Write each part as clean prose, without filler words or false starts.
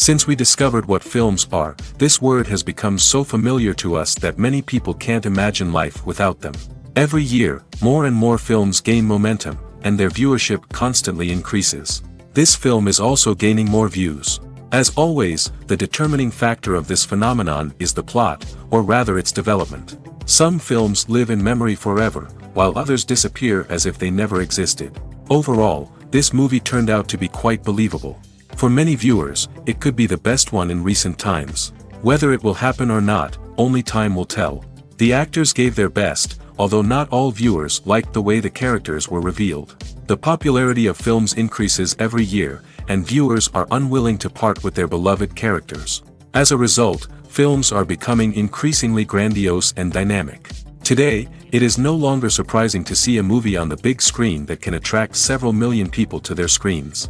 Since we discovered what films are, this word has become so familiar to us that many people can't imagine life without them. Every year, more and more films gain momentum, and their viewership constantly increases. This film is also gaining more views. As always, the determining factor of this phenomenon is the plot, or rather its development. Some films live in memory forever, while others disappear as if they never existed. Overall, this movie turned out to be quite believable. For many viewers, it could be the best one in recent times. Whether it will happen or not, only time will tell. The actors gave their best, although not all viewers liked the way the characters were revealed. The popularity of films increases every year, and viewers are unwilling to part with their beloved characters. As a result, films are becoming increasingly grandiose and dynamic. Today, it is no longer surprising to see a movie on the big screen that can attract several million people to their screens.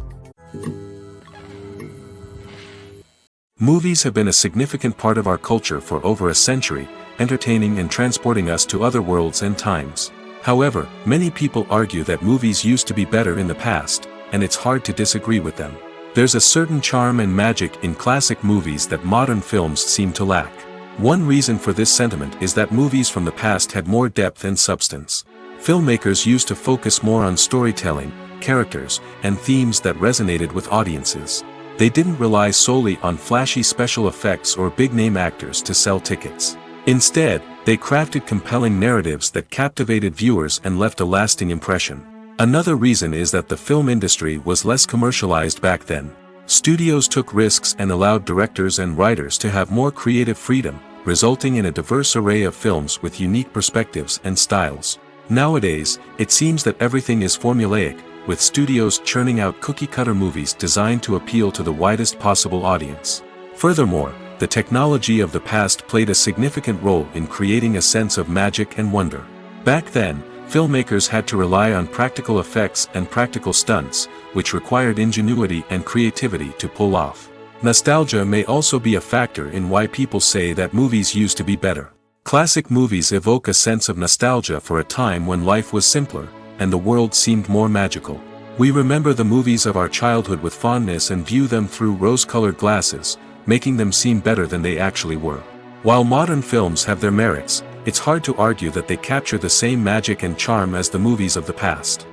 Movies have been a significant part of our culture for over a century, entertaining and transporting us to other worlds and times. However, many people argue that movies used to be better in the past, and it's hard to disagree with them. There's a certain charm and magic in classic movies that modern films seem to lack. One reason for this sentiment is that movies from the past had more depth and substance. Filmmakers used to focus more on storytelling, characters, and themes that resonated with audiences. They didn't rely solely on flashy special effects or big-name actors to sell tickets. Instead, they crafted compelling narratives that captivated viewers and left a lasting impression. Another reason is that the film industry was less commercialized back then. Studios took risks and allowed directors and writers to have more creative freedom, resulting in a diverse array of films with unique perspectives and styles. Nowadays, it seems that everything is formulaic, with studios churning out cookie-cutter movies designed to appeal to the widest possible audience. Furthermore, the technology of the past played a significant role in creating a sense of magic and wonder. Back then, filmmakers had to rely on practical effects and practical stunts, which required ingenuity and creativity to pull off. Nostalgia may also be a factor in why people say that movies used to be better. Classic movies evoke a sense of nostalgia for a time when life was simpler, and the world seemed more magical. We remember the movies of our childhood with fondness and view them through rose-colored glasses, making them seem better than they actually were. While modern films have their merits, it's hard to argue that they capture the same magic and charm as the movies of the past.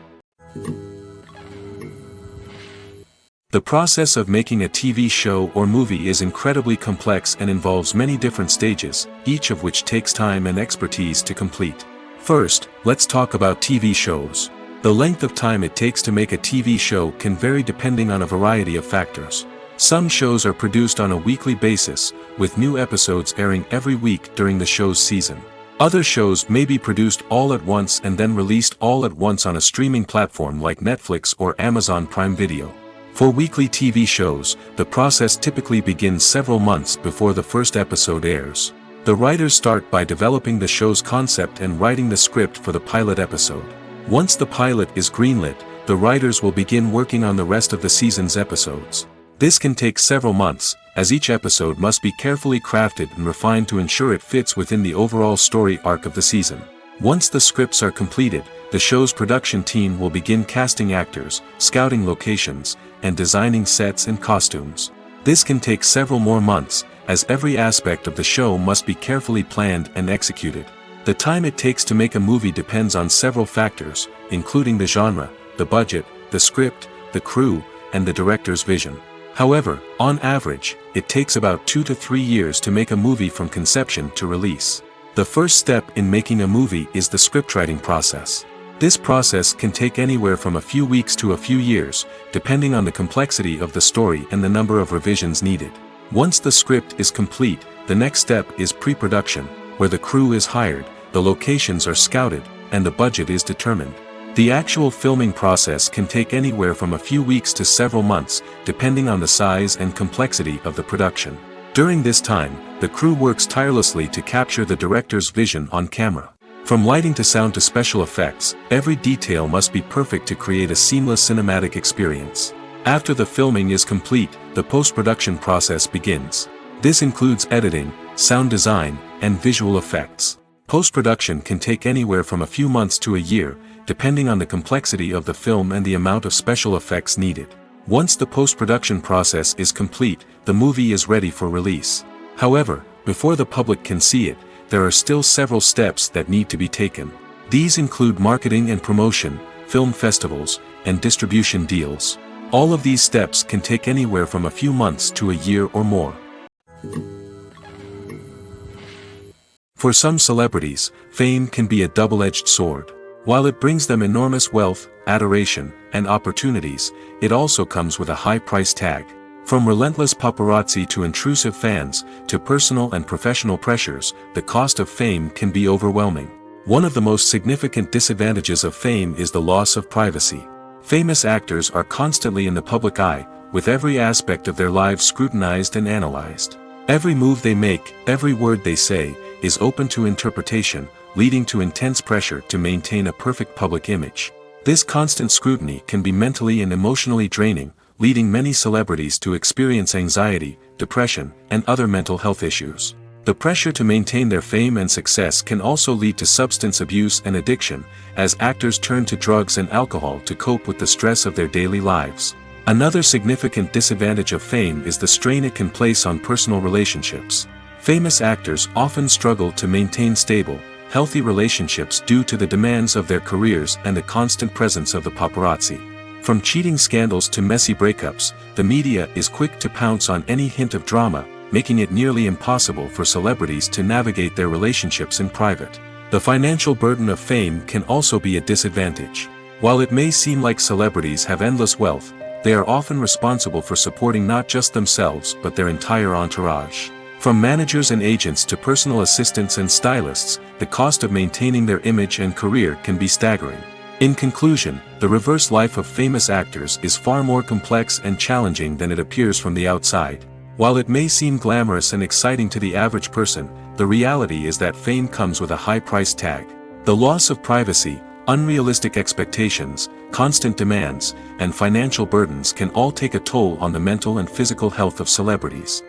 The process of making a TV show or movie is incredibly complex and involves many different stages, each of which takes time and expertise to complete. First, let's talk about TV shows. The length of time it takes to make a TV show can vary depending on a variety of factors. Some shows are produced on a weekly basis, with new episodes airing every week during the show's season. Other shows may be produced all at once and then released all at once on a streaming platform like Netflix or Amazon Prime Video. For weekly TV shows, the process typically begins several months before the first episode airs. The writers start by developing the show's concept and writing the script for the pilot episode. Once the pilot is greenlit, the writers will begin working on the rest of the season's episodes. This can take several months, as each episode must be carefully crafted and refined to ensure it fits within the overall story arc of the season. Once the scripts are completed, the show's production team will begin casting actors, scouting locations, and designing sets and costumes. This can take several more months, as every aspect of the show must be carefully planned and executed. The time it takes to make a movie depends on several factors, including the genre, the budget, the script, the crew, and the director's vision. However, on average, it takes about 2 to 3 years to make a movie from conception to release. The first step in making a movie is the scriptwriting process. This process can take anywhere from a few weeks to a few years, depending on the complexity of the story and the number of revisions needed. Once the script is complete, the next step is pre-production, where the crew is hired, the locations are scouted, and the budget is determined. The actual filming process can take anywhere from a few weeks to several months, depending on the size and complexity of the production. During this time, the crew works tirelessly to capture the director's vision on camera. From lighting to sound to special effects, every detail must be perfect to create a seamless cinematic experience. After the filming is complete, the post-production process begins. This includes editing, sound design, and visual effects. Post-production can take anywhere from a few months to a year, depending on the complexity of the film and the amount of special effects needed. Once the post-production process is complete, the movie is ready for release. However, before the public can see it, there are still several steps that need to be taken. These include marketing and promotion, film festivals, and distribution deals. All of these steps can take anywhere from a few months to a year or more. For some celebrities, fame can be a double-edged sword. While it brings them enormous wealth, adoration, and opportunities, it also comes with a high price tag. From relentless paparazzi to intrusive fans, to personal and professional pressures, the cost of fame can be overwhelming. One of the most significant disadvantages of fame is the loss of privacy. Famous actors are constantly in the public eye, with every aspect of their lives scrutinized and analyzed. Every move they make, every word they say, is open to interpretation, leading to intense pressure to maintain a perfect public image. This constant scrutiny can be mentally and emotionally draining, leading many celebrities to experience anxiety, depression, and other mental health issues. The pressure to maintain their fame and success can also lead to substance abuse and addiction, as actors turn to drugs and alcohol to cope with the stress of their daily lives. Another significant disadvantage of fame is the strain it can place on personal relationships. Famous actors often struggle to maintain stable, healthy relationships due to the demands of their careers and the constant presence of the paparazzi. From cheating scandals to messy breakups, the media is quick to pounce on any hint of drama, making it nearly impossible for celebrities to navigate their relationships in private. The financial burden of fame can also be a disadvantage. While it may seem like celebrities have endless wealth, they are often responsible for supporting not just themselves but their entire entourage. From managers and agents to personal assistants and stylists, the cost of maintaining their image and career can be staggering. In conclusion, the reverse life of famous actors is far more complex and challenging than it appears from the outside. While it may seem glamorous and exciting to the average person, the reality is that fame comes with a high price tag. The loss of privacy, unrealistic expectations, constant demands, and financial burdens can all take a toll on the mental and physical health of celebrities.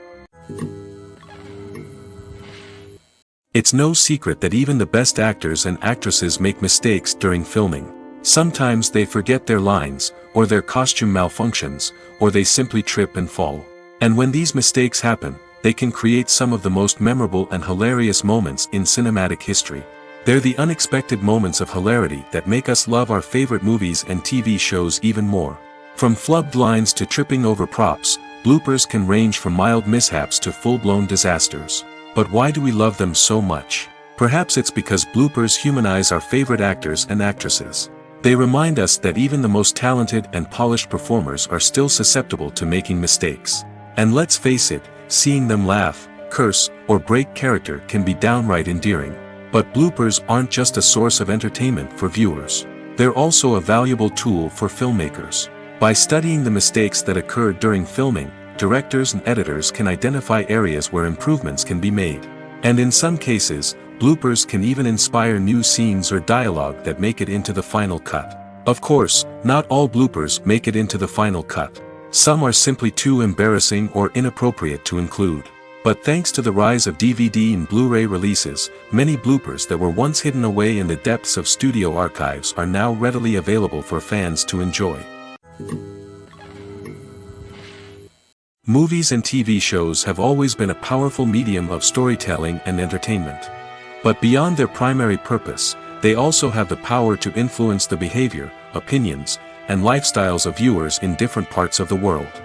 It's no secret that even the best actors and actresses make mistakes during filming. Sometimes they forget their lines, or their costume malfunctions, or they simply trip and fall. And when these mistakes happen, they can create some of the most memorable and hilarious moments in cinematic history. They're the unexpected moments of hilarity that make us love our favorite movies and TV shows even more. From flubbed lines to tripping over props, bloopers can range from mild mishaps to full-blown disasters. But why do we love them so much? Perhaps it's because bloopers humanize our favorite actors and actresses. They remind us that even the most talented and polished performers are still susceptible to making mistakes. And let's face it, seeing them laugh, curse, or break character can be downright endearing. But bloopers aren't just a source of entertainment for viewers. They're also a valuable tool for filmmakers. By studying the mistakes that occurred during filming, directors and editors can identify areas where improvements can be made. And in some cases, bloopers can even inspire new scenes or dialogue that make it into the final cut. Of course, not all bloopers make it into the final cut. Some are simply too embarrassing or inappropriate to include. But thanks to the rise of DVD and Blu-ray releases, many bloopers that were once hidden away in the depths of studio archives are now readily available for fans to enjoy. Movies and TV shows have always been a powerful medium of storytelling and entertainment. But beyond their primary purpose, they also have the power to influence the behavior, opinions, and lifestyles of viewers in different parts of the world.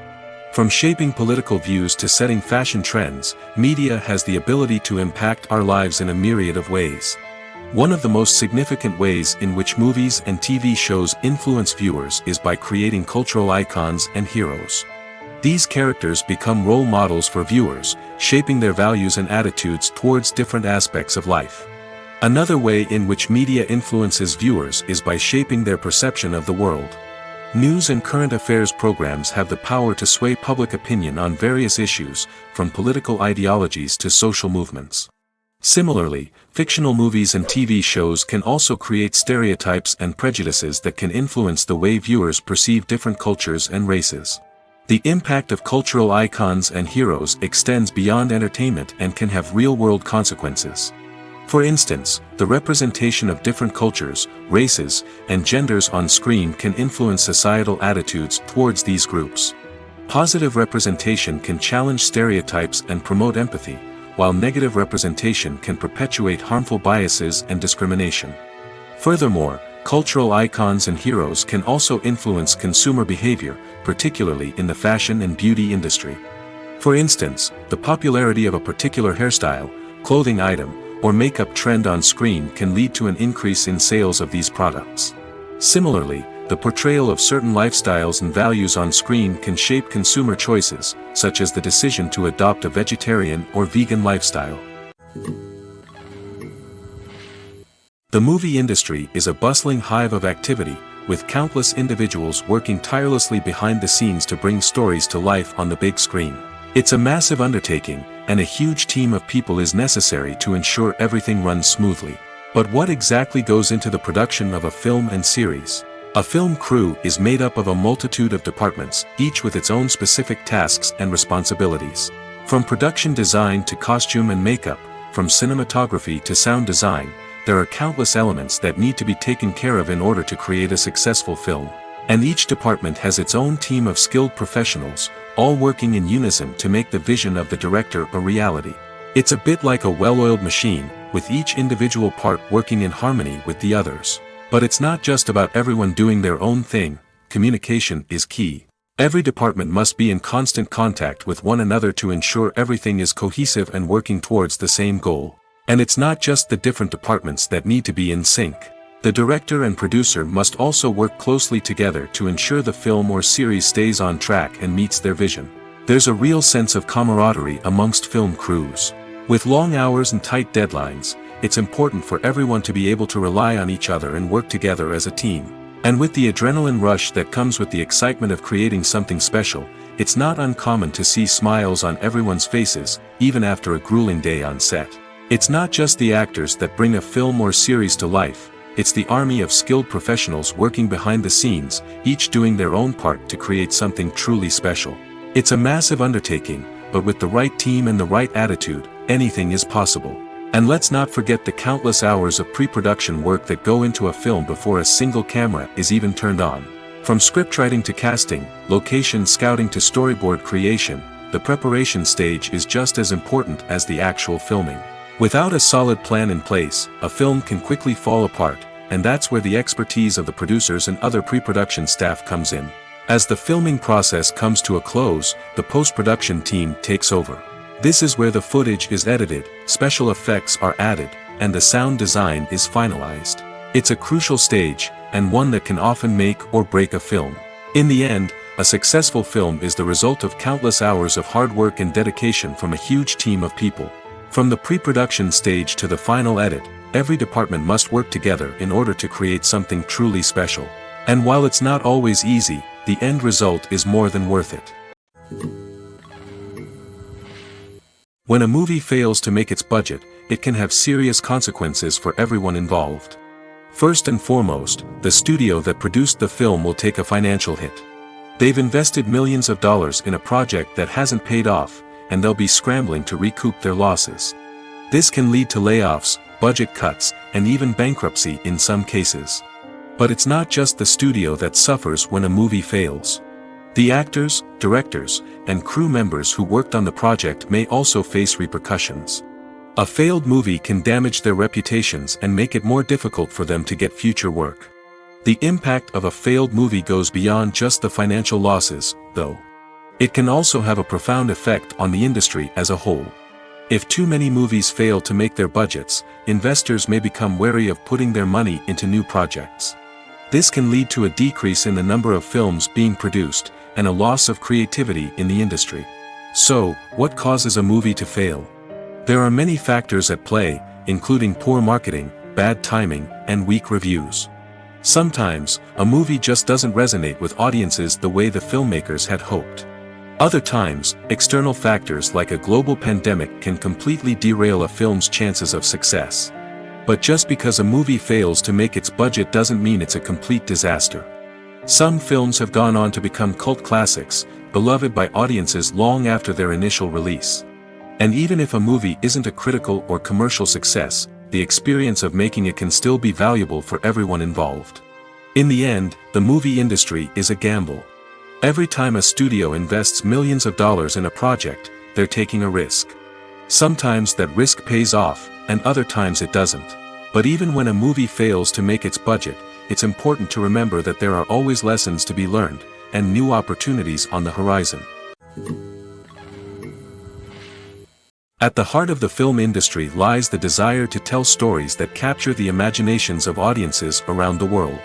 From shaping political views to setting fashion trends, media has the ability to impact our lives in a myriad of ways. One of the most significant ways in which movies and TV shows influence viewers is by creating cultural icons and heroes. These characters become role models for viewers, shaping their values and attitudes towards different aspects of life. Another way in which media influences viewers is by shaping their perception of the world. News and current affairs programs have the power to sway public opinion on various issues, from political ideologies to social movements. Similarly, fictional movies and TV shows can also create stereotypes and prejudices that can influence the way viewers perceive different cultures and races. The impact of cultural icons and heroes extends beyond entertainment and can have real-world consequences. For instance, the representation of different cultures, races, and genders on screen can influence societal attitudes towards these groups. Positive representation can challenge stereotypes and promote empathy, while negative representation can perpetuate harmful biases and discrimination. Furthermore, cultural icons and heroes can also influence consumer behavior, particularly in the fashion and beauty industry. For instance, the popularity of a particular hairstyle, clothing item, or makeup trend on screen can lead to an increase in sales of these products. Similarly, the portrayal of certain lifestyles and values on screen can shape consumer choices, such as the decision to adopt a vegetarian or vegan lifestyle. The movie industry is a bustling hive of activity, with countless individuals working tirelessly behind the scenes to bring stories to life on the big screen. It's a massive undertaking, and a huge team of people is necessary to ensure everything runs smoothly. But what exactly goes into the production of a film and series? A film crew is made up of a multitude of departments, each with its own specific tasks and responsibilities. From production design to costume and makeup, from cinematography to sound design, there are countless elements that need to be taken care of in order to create a successful film. And each department has its own team of skilled professionals, all working in unison to make the vision of the director a reality. It's a bit like a well-oiled machine, with each individual part working in harmony with the others. But it's not just about everyone doing their own thing. Communication is key. Every department must be in constant contact with one another to ensure everything is cohesive and working towards the same goal. And it's not just the different departments that need to be in sync. The director and producer must also work closely together to ensure the film or series stays on track and meets their vision. There's a real sense of camaraderie amongst film crews. With long hours and tight deadlines, it's important for everyone to be able to rely on each other and work together as a team. And with the adrenaline rush that comes with the excitement of creating something special, it's not uncommon to see smiles on everyone's faces, even after a grueling day on set. It's not just the actors that bring a film or series to life, it's the army of skilled professionals working behind the scenes, each doing their own part to create something truly special. It's a massive undertaking, but with the right team and the right attitude, anything is possible. And let's not forget the countless hours of pre-production work that go into a film before a single camera is even turned on. From scriptwriting to casting, location scouting to storyboard creation, the preparation stage is just as important as the actual filming. Without a solid plan in place, a film can quickly fall apart, and that's where the expertise of the producers and other pre-production staff comes in. As the filming process comes to a close, the post-production team takes over. This is where the footage is edited, special effects are added, and the sound design is finalized. It's a crucial stage, and one that can often make or break a film. In the end, a successful film is the result of countless hours of hard work and dedication from a huge team of people. From the pre-production stage to the final edit, every department must work together in order to create something truly special. And while it's not always easy, the end result is more than worth it. When a movie fails to make its budget, it can have serious consequences for everyone involved. First and foremost, the studio that produced the film will take a financial hit. They've invested millions of dollars in a project that hasn't paid off, and they'll be scrambling to recoup their losses. This can lead to layoffs, budget cuts, and even bankruptcy in some cases. But it's not just the studio that suffers when a movie fails. The actors, directors, and crew members who worked on the project may also face repercussions. A failed movie can damage their reputations and make it more difficult for them to get future work. The impact of a failed movie goes beyond just the financial losses, though. It can also have a profound effect on the industry as a whole. If too many movies fail to make their budgets, investors may become wary of putting their money into new projects. This can lead to a decrease in the number of films being produced, and a loss of creativity in the industry. So, what causes a movie to fail? There are many factors at play, including poor marketing, bad timing, and weak reviews. Sometimes, a movie just doesn't resonate with audiences the way the filmmakers had hoped. Other times, external factors like a global pandemic can completely derail a film's chances of success. But just because a movie fails to make its budget doesn't mean it's a complete disaster. Some films have gone on to become cult classics, beloved by audiences long after their initial release. And even if a movie isn't a critical or commercial success, the experience of making it can still be valuable for everyone involved. In the end, the movie industry is a gamble. Every time a studio invests millions of dollars in a project, they're taking a risk. Sometimes that risk pays off, and other times it doesn't. But even when a movie fails to make its budget, it's important to remember that there are always lessons to be learned, and new opportunities on the horizon. At the heart of the film industry lies the desire to tell stories that capture the imaginations of audiences around the world.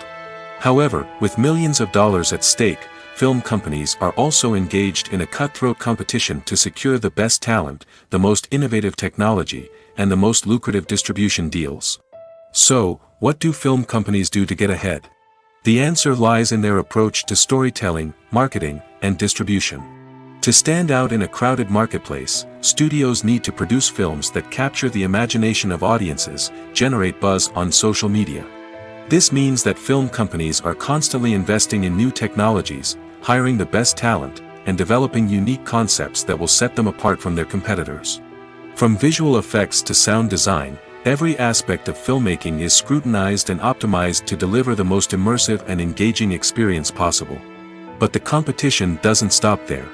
However, with millions of dollars at stake, film companies are also engaged in a cutthroat competition to secure the best talent, the most innovative technology, and the most lucrative distribution deals. So, what do film companies do to get ahead? The answer lies in their approach to storytelling, marketing, and distribution. To stand out in a crowded marketplace, studios need to produce films that capture the imagination of audiences, generate buzz on social media. This means that film companies are constantly investing in new technologies, hiring the best talent, and developing unique concepts that will set them apart from their competitors. From visual effects to sound design, every aspect of filmmaking is scrutinized and optimized to deliver the most immersive and engaging experience possible. But the competition doesn't stop there.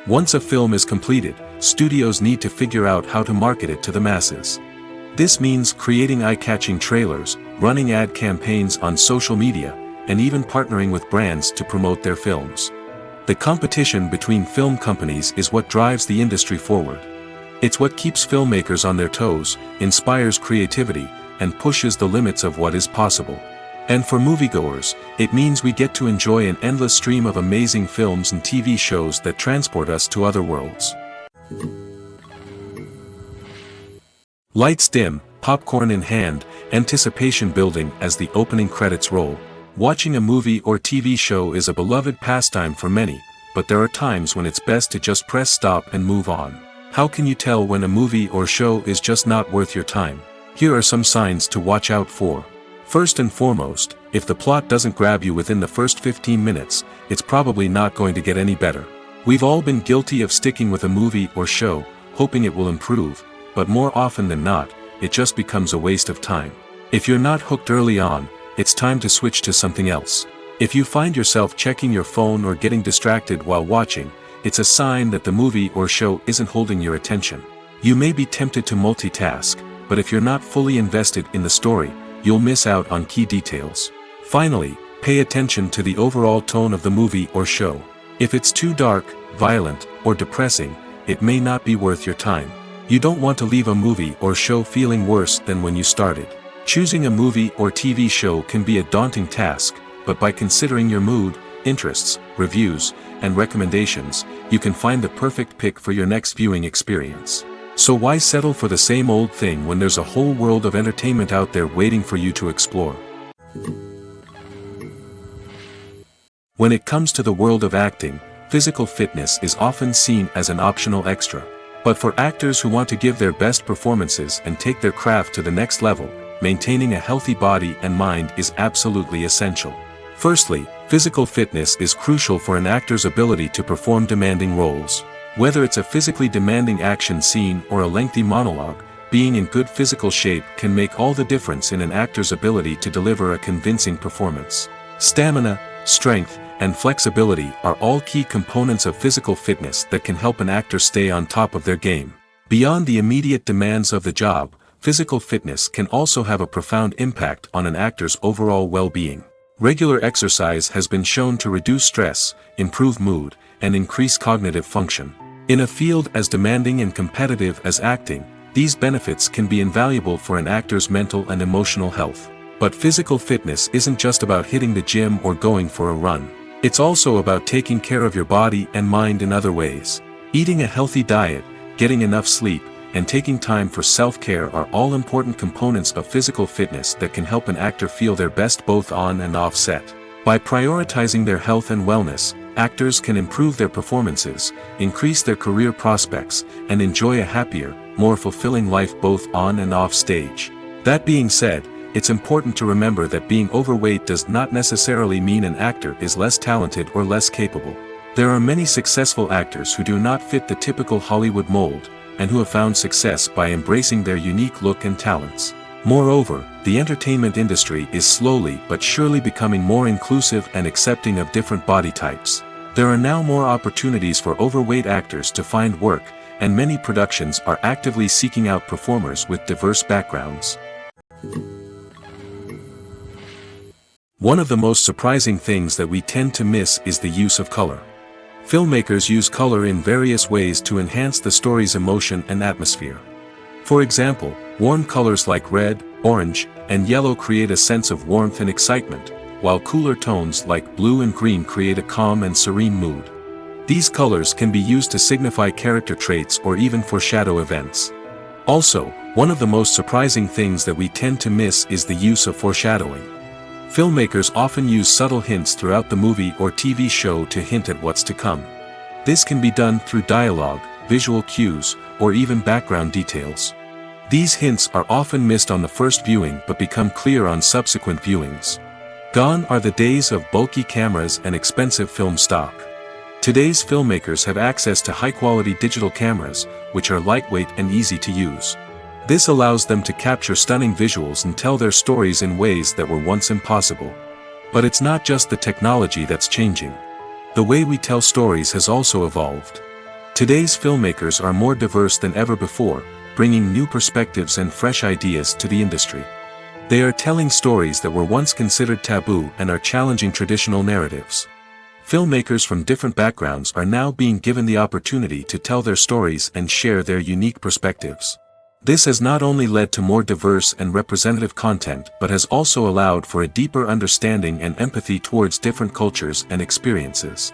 Once a film is completed, studios need to figure out how to market it to the masses. This means creating eye-catching trailers, running ad campaigns on social media, and even partnering with brands to promote their films. The competition between film companies is what drives the industry forward. It's what keeps filmmakers on their toes, inspires creativity, and pushes the limits of what is possible. And for moviegoers, it means we get to enjoy an endless stream of amazing films and TV shows that transport us to other worlds. Lights dim, popcorn in hand, anticipation building as the opening credits roll. Watching a movie or TV show is a beloved pastime for many, but there are times when it's best to just press stop and move on. How can you tell when a movie or show is just not worth your time? Here are some signs to watch out for. First and foremost, if the plot doesn't grab you within the first 15 minutes, it's probably not going to get any better. We've all been guilty of sticking with a movie or show, hoping it will improve, but more often than not, it just becomes a waste of time. If you're not hooked early on, it's time to switch to something else. If you find yourself checking your phone or getting distracted while watching, it's a sign that the movie or show isn't holding your attention. You may be tempted to multitask, but if you're not fully invested in the story, you'll miss out on key details. Finally, pay attention to the overall tone of the movie or show. If it's too dark, violent, or depressing, it may not be worth your time. You don't want to leave a movie or show feeling worse than when you started. Choosing a movie or TV show can be a daunting task, but by considering your mood, interests, reviews, and recommendations, you can find the perfect pick for your next viewing experience. So why settle for the same old thing when there's a whole world of entertainment out there waiting for you to explore? When it comes to the world of acting, physical fitness is often seen as an optional extra. But for actors who want to give their best performances and take their craft to the next level, maintaining a healthy body and mind is absolutely essential. Firstly, physical fitness is crucial for an actor's ability to perform demanding roles. Whether it's a physically demanding action scene or a lengthy monologue, being in good physical shape can make all the difference in an actor's ability to deliver a convincing performance. Stamina, strength, and flexibility are all key components of physical fitness that can help an actor stay on top of their game. Beyond the immediate demands of the job, physical fitness can also have a profound impact on an actor's overall well-being. Regular exercise has been shown to reduce stress, improve mood, and increase cognitive function. In a field as demanding and competitive as acting, these benefits can be invaluable for an actor's mental and emotional health. But physical fitness isn't just about hitting the gym or going for a run. It's also about taking care of your body and mind in other ways. Eating a healthy diet, getting enough sleep, and taking time for self-care are all important components of physical fitness that can help an actor feel their best both on and off set. By prioritizing their health and wellness, actors can improve their performances, increase their career prospects, and enjoy a happier, more fulfilling life both on and off stage. That being said, it's important to remember that being overweight does not necessarily mean an actor is less talented or less capable. There are many successful actors who do not fit the typical Hollywood mold, and who have found success by embracing their unique look and talents. Moreover, the entertainment industry is slowly but surely becoming more inclusive and accepting of different body types. There are now more opportunities for overweight actors to find work, and many productions are actively seeking out performers with diverse backgrounds. One of the most surprising things that we tend to miss is the use of color. Filmmakers use color in various ways to enhance the story's emotion and atmosphere. For example, warm colors like red, orange, and yellow create a sense of warmth and excitement, while cooler tones like blue and green create a calm and serene mood. These colors can be used to signify character traits or even foreshadow events. Also, one of the most surprising things that we tend to miss is the use of foreshadowing. Filmmakers often use subtle hints throughout the movie or TV show to hint at what's to come. This can be done through dialogue, visual cues, or even background details. These hints are often missed on the first viewing but become clear on subsequent viewings. Gone are the days of bulky cameras and expensive film stock. Today's filmmakers have access to high-quality digital cameras, which are lightweight and easy to use. This allows them to capture stunning visuals and tell their stories in ways that were once impossible. But it's not just the technology that's changing. The way we tell stories has also evolved. Today's filmmakers are more diverse than ever before, bringing new perspectives and fresh ideas to the industry. They are telling stories that were once considered taboo and are challenging traditional narratives. Filmmakers from different backgrounds are now being given the opportunity to tell their stories and share their unique perspectives. This has not only led to more diverse and representative content but has also allowed for a deeper understanding and empathy towards different cultures and experiences.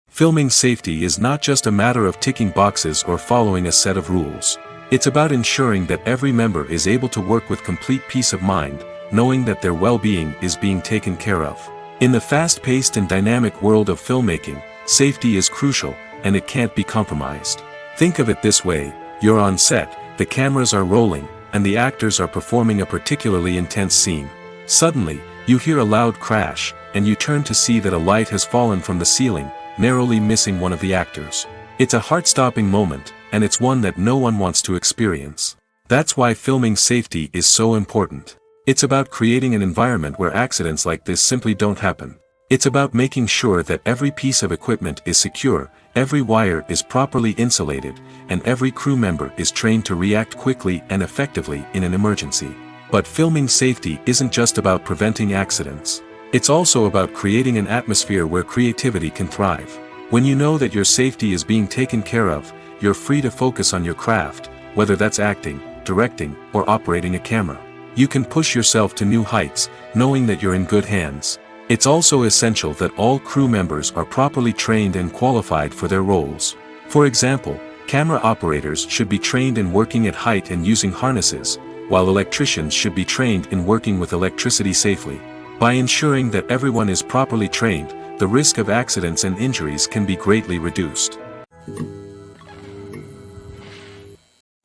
Filming safety is not just a matter of ticking boxes or following a set of rules. It's about ensuring that every member is able to work with complete peace of mind, knowing that their well-being is being taken care of. In the fast-paced and dynamic world of filmmaking, safety is crucial, and it can't be compromised. Think of it this way: you're on set, the cameras are rolling, and the actors are performing a particularly intense scene. Suddenly, you hear a loud crash, and you turn to see that a light has fallen from the ceiling, narrowly missing one of the actors. It's a heart-stopping moment, and it's one that no one wants to experience. That's why filming safety is so important. It's about creating an environment where accidents like this simply don't happen. It's about making sure that every piece of equipment is secure, every wire is properly insulated, and every crew member is trained to react quickly and effectively in an emergency. But filming safety isn't just about preventing accidents. It's also about creating an atmosphere where creativity can thrive. When you know that your safety is being taken care of, you're free to focus on your craft, whether that's acting, directing, or operating a camera. You can push yourself to new heights, knowing that you're in good hands. It's also essential that all crew members are properly trained and qualified for their roles. For example, camera operators should be trained in working at height and using harnesses, while electricians should be trained in working with electricity safely. By ensuring that everyone is properly trained, the risk of accidents and injuries can be greatly reduced.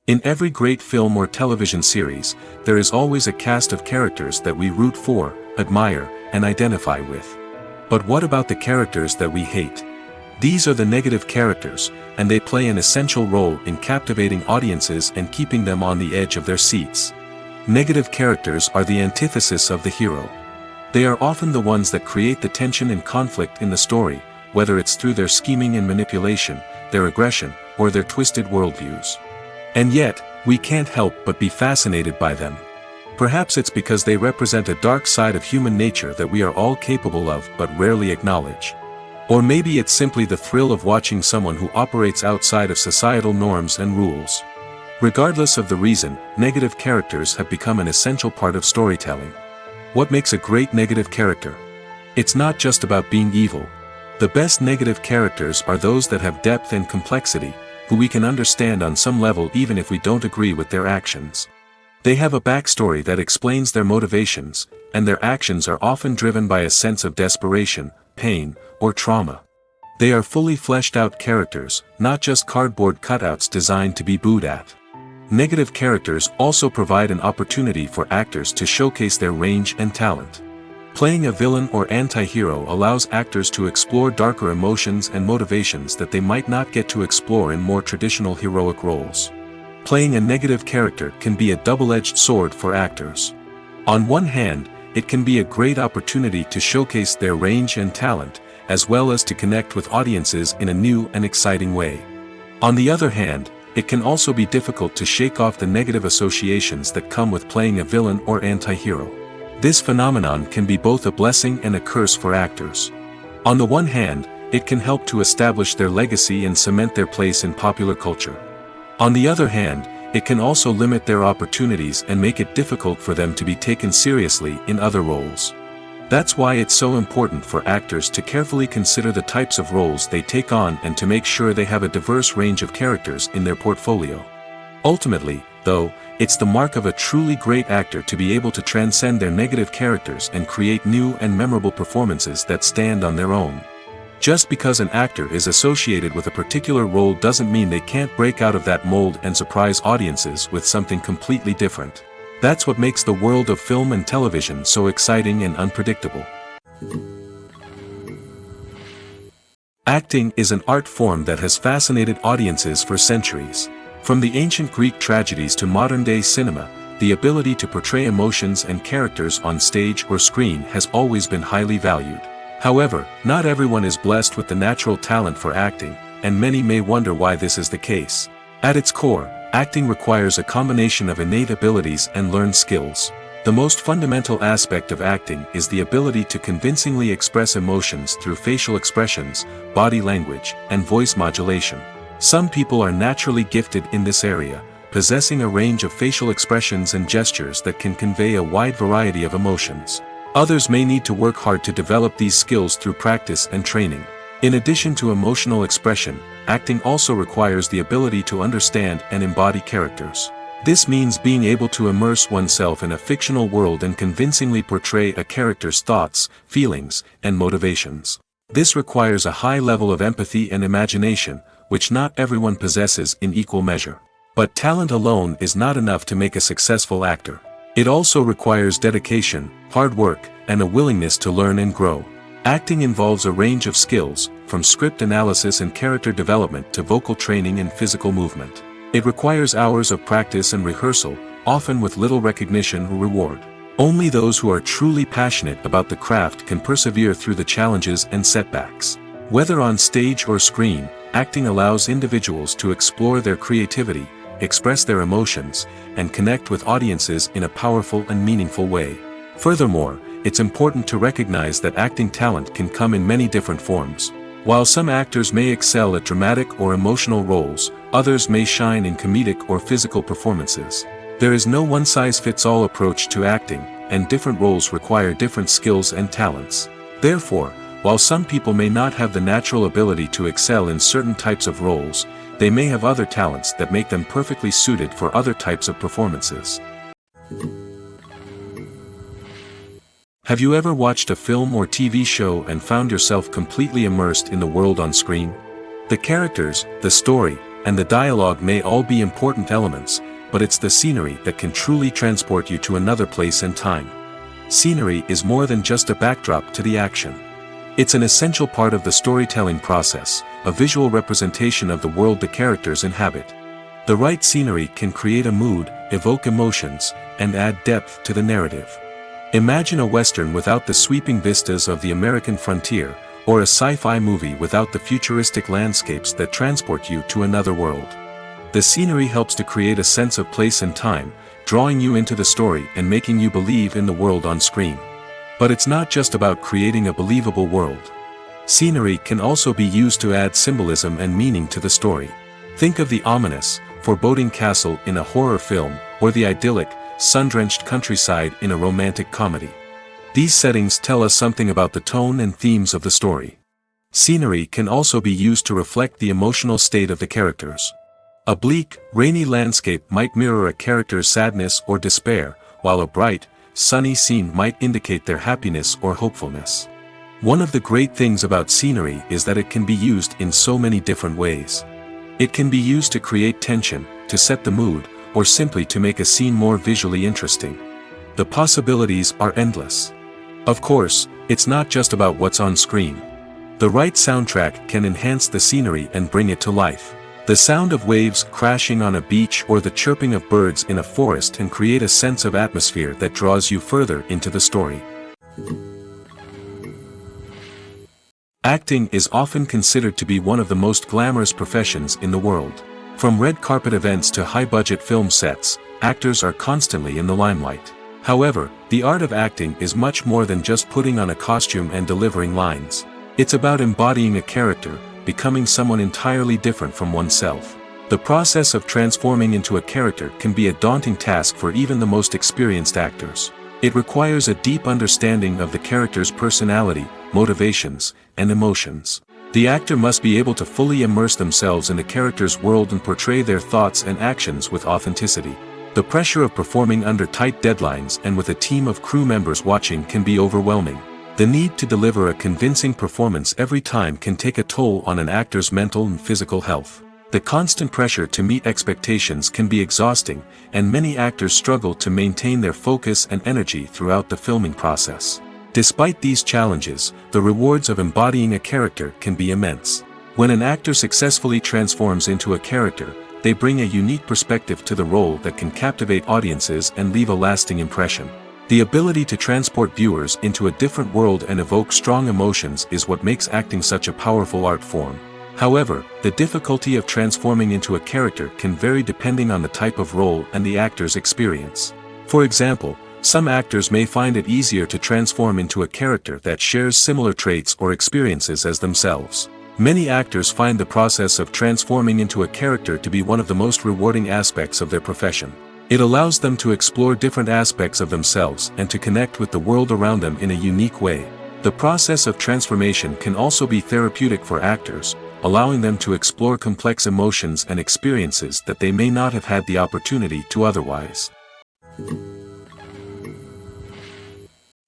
In every great film or television series, there is always a cast of characters that we root for, admire, and identify with. But what about the characters that we hate? These are the negative characters, and they play an essential role in captivating audiences and keeping them on the edge of their seats. Negative characters are the antithesis of the hero. They are often the ones that create the tension and conflict in the story, whether it's through their scheming and manipulation, their aggression, or their twisted worldviews. And yet, we can't help but be fascinated by them. Perhaps it's because they represent a dark side of human nature that we are all capable of but rarely acknowledge. Or maybe it's simply the thrill of watching someone who operates outside of societal norms and rules. Regardless of the reason, negative characters have become an essential part of storytelling. What makes a great negative character? It's not just about being evil. The best negative characters are those that have depth and complexity, who we can understand on some level even if we don't agree with their actions. They have a backstory that explains their motivations, and their actions are often driven by a sense of desperation, pain, or trauma. They are fully fleshed out characters, not just cardboard cutouts designed to be booed at. Negative characters also provide an opportunity for actors to showcase their range and talent. Playing a villain or anti-hero allows actors to explore darker emotions and motivations that they might not get to explore in more traditional heroic roles. Playing a negative character can be a double-edged sword for actors. On one hand, it can be a great opportunity to showcase their range and talent, as well as to connect with audiences in a new and exciting way. On the other hand, it can also be difficult to shake off the negative associations that come with playing a villain or anti-hero. This phenomenon can be both a blessing and a curse for actors. On the one hand, it can help to establish their legacy and cement their place in popular culture. On the other hand, it can also limit their opportunities and make it difficult for them to be taken seriously in other roles. That's why it's so important for actors to carefully consider the types of roles they take on and to make sure they have a diverse range of characters in their portfolio. Ultimately, though, it's the mark of a truly great actor to be able to transcend their negative characters and create new and memorable performances that stand on their own. Just because an actor is associated with a particular role doesn't mean they can't break out of that mold and surprise audiences with something completely different. That's what makes the world of film and television so exciting and unpredictable. Acting is an art form that has fascinated audiences for centuries. From the ancient Greek tragedies to modern-day cinema, the ability to portray emotions and characters on stage or screen has always been highly valued. However, not everyone is blessed with the natural talent for acting, and many may wonder why this is the case. At its core, acting requires a combination of innate abilities and learned skills. The most fundamental aspect of acting is the ability to convincingly express emotions through facial expressions, body language, and voice modulation. Some people are naturally gifted in this area, possessing a range of facial expressions and gestures that can convey a wide variety of emotions. Others may need to work hard to develop these skills through practice and training. In addition to emotional expression, acting also requires the ability to understand and embody characters. This means being able to immerse oneself in a fictional world and convincingly portray a character's thoughts, feelings, and motivations. This requires a high level of empathy and imagination, which not everyone possesses in equal measure. But talent alone is not enough to make a successful actor. It also requires dedication, hard work, and a willingness to learn and grow. Acting involves a range of skills, from script analysis and character development to vocal training and physical movement. It requires hours of practice and rehearsal, often with little recognition or reward. Only those who are truly passionate about the craft can persevere through the challenges and setbacks. Whether on stage or screen, acting allows individuals to explore their creativity, express their emotions, and connect with audiences in a powerful and meaningful way. Furthermore, it's important to recognize that acting talent can come in many different forms. While some actors may excel at dramatic or emotional roles, others may shine in comedic or physical performances. There is no one-size-fits-all approach to acting, and different roles require different skills and talents. Therefore, while some people may not have the natural ability to excel in certain types of roles, they may have other talents that make them perfectly suited for other types of performances. Have you ever watched a film or TV show and found yourself completely immersed in the world on screen? The characters, the story, and the dialogue may all be important elements, but it's the scenery that can truly transport you to another place and time. Scenery is more than just a backdrop to the action. It's an essential part of the storytelling process, a visual representation of the world the characters inhabit. The right scenery can create a mood, evoke emotions, and add depth to the narrative. Imagine a Western without the sweeping vistas of the American frontier, or a sci-fi movie without the futuristic landscapes that transport you to another world. The scenery helps to create a sense of place and time, drawing you into the story and making you believe in the world on screen. But it's not just about creating a believable world. Scenery can also be used to add symbolism and meaning to the story. Think of the ominous, foreboding castle in a horror film, or the idyllic, sun-drenched countryside in a romantic comedy. These settings tell us something about the tone and themes of the story. Scenery can also be used to reflect the emotional state of the characters. A bleak, rainy landscape might mirror a character's sadness or despair, while a bright, sunny scene might indicate their happiness or hopefulness. One of the great things about scenery is that it can be used in so many different ways. It can be used to create tension, to set the mood, or simply to make a scene more visually interesting. The possibilities are endless. Of course, it's not just about what's on screen. The right soundtrack can enhance the scenery and bring it to life. The sound of waves crashing on a beach or the chirping of birds in a forest can create a sense of atmosphere that draws you further into the story. Acting is often considered to be one of the most glamorous professions in the world. From red carpet events to high-budget film sets, actors are constantly in the limelight. However, the art of acting is much more than just putting on a costume and delivering lines. It's about embodying a character, becoming someone entirely different from oneself. The process of transforming into a character can be a daunting task for even the most experienced actors. It requires a deep understanding of the character's personality, motivations, and emotions. The actor must be able to fully immerse themselves in the character's world and portray their thoughts and actions with authenticity. The pressure of performing under tight deadlines and with a team of crew members watching can be overwhelming. The need to deliver a convincing performance every time can take a toll on an actor's mental and physical health. The constant pressure to meet expectations can be exhausting, and many actors struggle to maintain their focus and energy throughout the filming process. Despite these challenges, the rewards of embodying a character can be immense. When an actor successfully transforms into a character, they bring a unique perspective to the role that can captivate audiences and leave a lasting impression. The ability to transport viewers into a different world and evoke strong emotions is what makes acting such a powerful art form. However, the difficulty of transforming into a character can vary depending on the type of role and the actor's experience. For example, some actors may find it easier to transform into a character that shares similar traits or experiences as themselves. Many actors find the process of transforming into a character to be one of the most rewarding aspects of their profession. It allows them to explore different aspects of themselves and to connect with the world around them in a unique way. The process of transformation can also be therapeutic for actors, allowing them to explore complex emotions and experiences that they may not have had the opportunity to otherwise.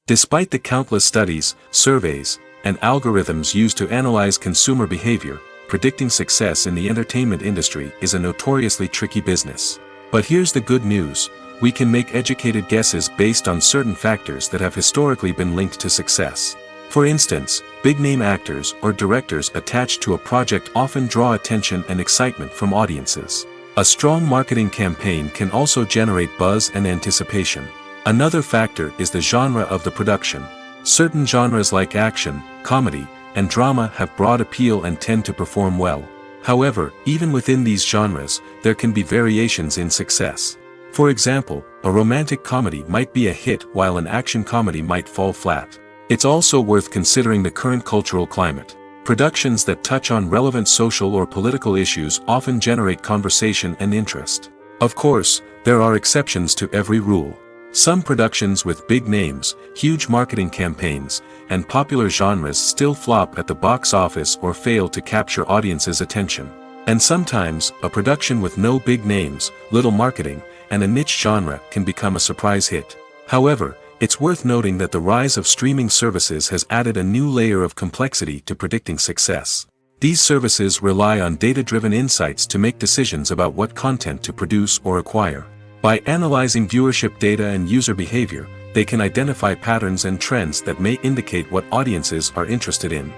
Despite the countless studies, surveys, and algorithms used to analyze consumer behavior, predicting success in the entertainment industry is a notoriously tricky business. But here's the good news: we can make educated guesses based on certain factors that have historically been linked to success. For instance, big-name actors or directors attached to a project often draw attention and excitement from audiences. A strong marketing campaign can also generate buzz and anticipation. Another factor is the genre of the production. Certain genres like action, comedy, and drama have broad appeal and tend to perform well. However, even within these genres, there can be variations in success. For example, a romantic comedy might be a hit while an action comedy might fall flat. It's also worth considering the current cultural climate. Productions that touch on relevant social or political issues often generate conversation and interest. Of course, there are exceptions to every rule. Some productions with big names, huge marketing campaigns, and popular genres still flop at the box office or fail to capture audiences' attention. And sometimes, a production with no big names, little marketing, and a niche genre can become a surprise hit. However, it's worth noting that the rise of streaming services has added a new layer of complexity to predicting success. These services rely on data-driven insights to make decisions about what content to produce or acquire. By analyzing viewership data and user behavior, they can identify patterns and trends that may indicate what audiences are interested in.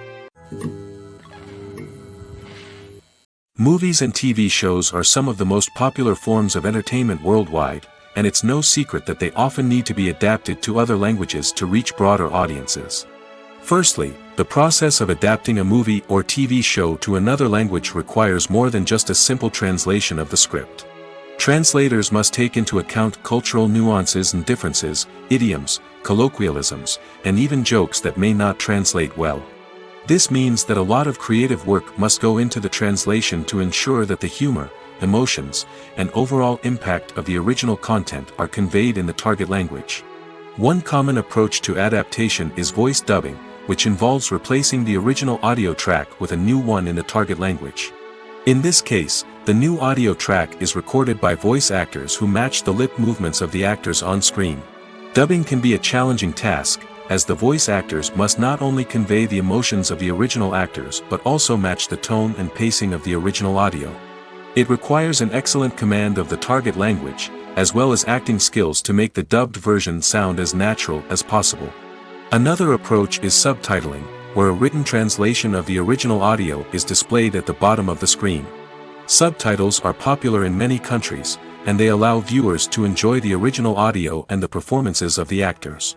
Movies and TV shows are some of the most popular forms of entertainment worldwide, and it's no secret that they often need to be adapted to other languages to reach broader audiences. Firstly, the process of adapting a movie or TV show to another language requires more than just a simple translation of the script. Translators must take into account cultural nuances and differences, idioms, colloquialisms, and even jokes that may not translate well. This means that a lot of creative work must go into the translation to ensure that the humor, emotions, and overall impact of the original content are conveyed in the target language. One common approach to adaptation is voice dubbing, which involves replacing the original audio track with a new one in the target language. In this case, the new audio track is recorded by voice actors who match the lip movements of the actors on screen. Dubbing can be a challenging task, as the voice actors must not only convey the emotions of the original actors but also match the tone and pacing of the original audio. It requires an excellent command of the target language, as well as acting skills to make the dubbed version sound as natural as possible. Another approach is subtitling, where a written translation of the original audio is displayed at the bottom of the screen. Subtitles are popular in many countries, and they allow viewers to enjoy the original audio and the performances of the actors.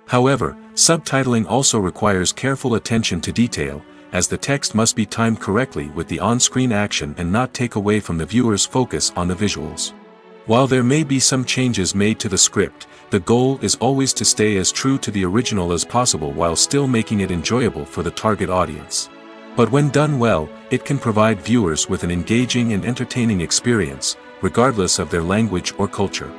However, subtitling also requires careful attention to detail, as the text must be timed correctly with the on-screen action and not take away from the viewer's focus on the visuals. While there may be some changes made to the script, the goal is always to stay as true to the original as possible while still making it enjoyable for the target audience. But when done well, it can provide viewers with an engaging and entertaining experience, regardless of their language or culture.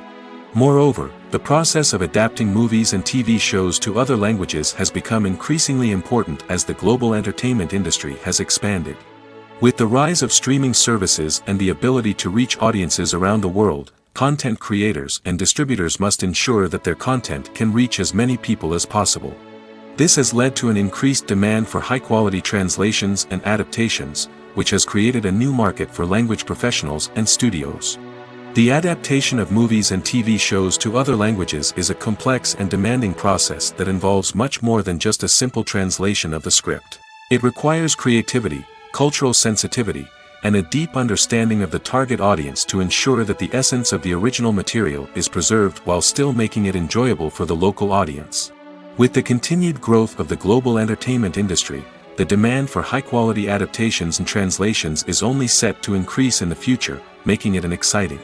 Moreover, the process of adapting movies and TV shows to other languages has become increasingly important as the global entertainment industry has expanded. With the rise of streaming services and the ability to reach audiences around the world, content creators and distributors must ensure that their content can reach as many people as possible. This has led to an increased demand for high-quality translations and adaptations, which has created a new market for language professionals and studios. The adaptation of movies and TV shows to other languages is a complex and demanding process that involves much more than just a simple translation of the script. It requires creativity, cultural sensitivity, and a deep understanding of the target audience to ensure that the essence of the original material is preserved while still making it enjoyable for the local audience. With the continued growth of the global entertainment industry, the demand for high-quality adaptations and translations is only set to increase in the future, making it an exciting.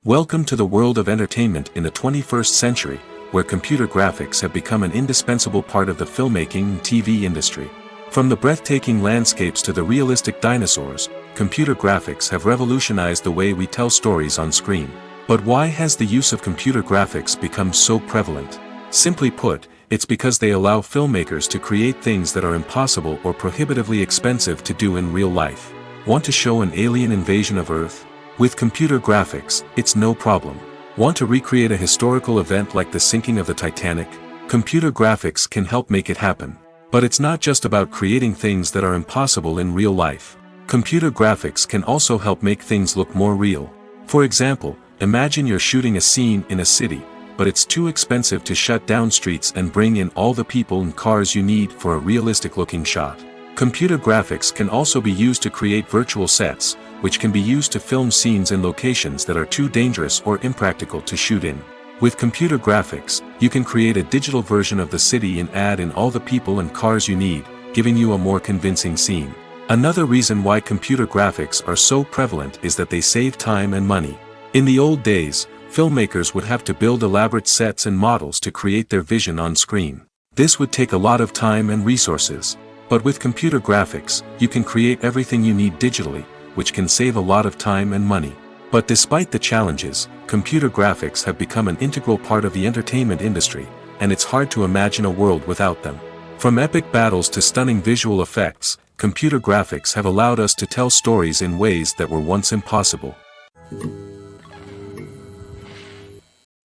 Welcome to the world of entertainment in the 21st century, where computer graphics have become an indispensable part of the filmmaking and TV industry. From the breathtaking landscapes to the realistic dinosaurs, computer graphics have revolutionized the way we tell stories on screen. But why has the use of computer graphics become so prevalent? Simply put, it's because they allow filmmakers to create things that are impossible or prohibitively expensive to do in real life. Want to show an alien invasion of Earth? With computer graphics, it's no problem. Want to recreate a historical event like the sinking of the Titanic? Computer graphics can help make it happen. But it's not just about creating things that are impossible in real life. Computer graphics can also help make things look more real. For example, imagine you're shooting a scene in a city, but it's too expensive to shut down streets and bring in all the people and cars you need for a realistic-looking shot. Computer graphics can also be used to create virtual sets, which can be used to film scenes in locations that are too dangerous or impractical to shoot in. With computer graphics, you can create a digital version of the city and add in all the people and cars you need, giving you a more convincing scene. Another reason why computer graphics are so prevalent is that they save time and money. In the old days, filmmakers would have to build elaborate sets and models to create their vision on screen. This would take a lot of time and resources. But with computer graphics, you can create everything you need digitally, which can save a lot of time and money. But despite the challenges, computer graphics have become an integral part of the entertainment industry, and it's hard to imagine a world without them. From epic battles to stunning visual effects, computer graphics have allowed us to tell stories in ways that were once impossible.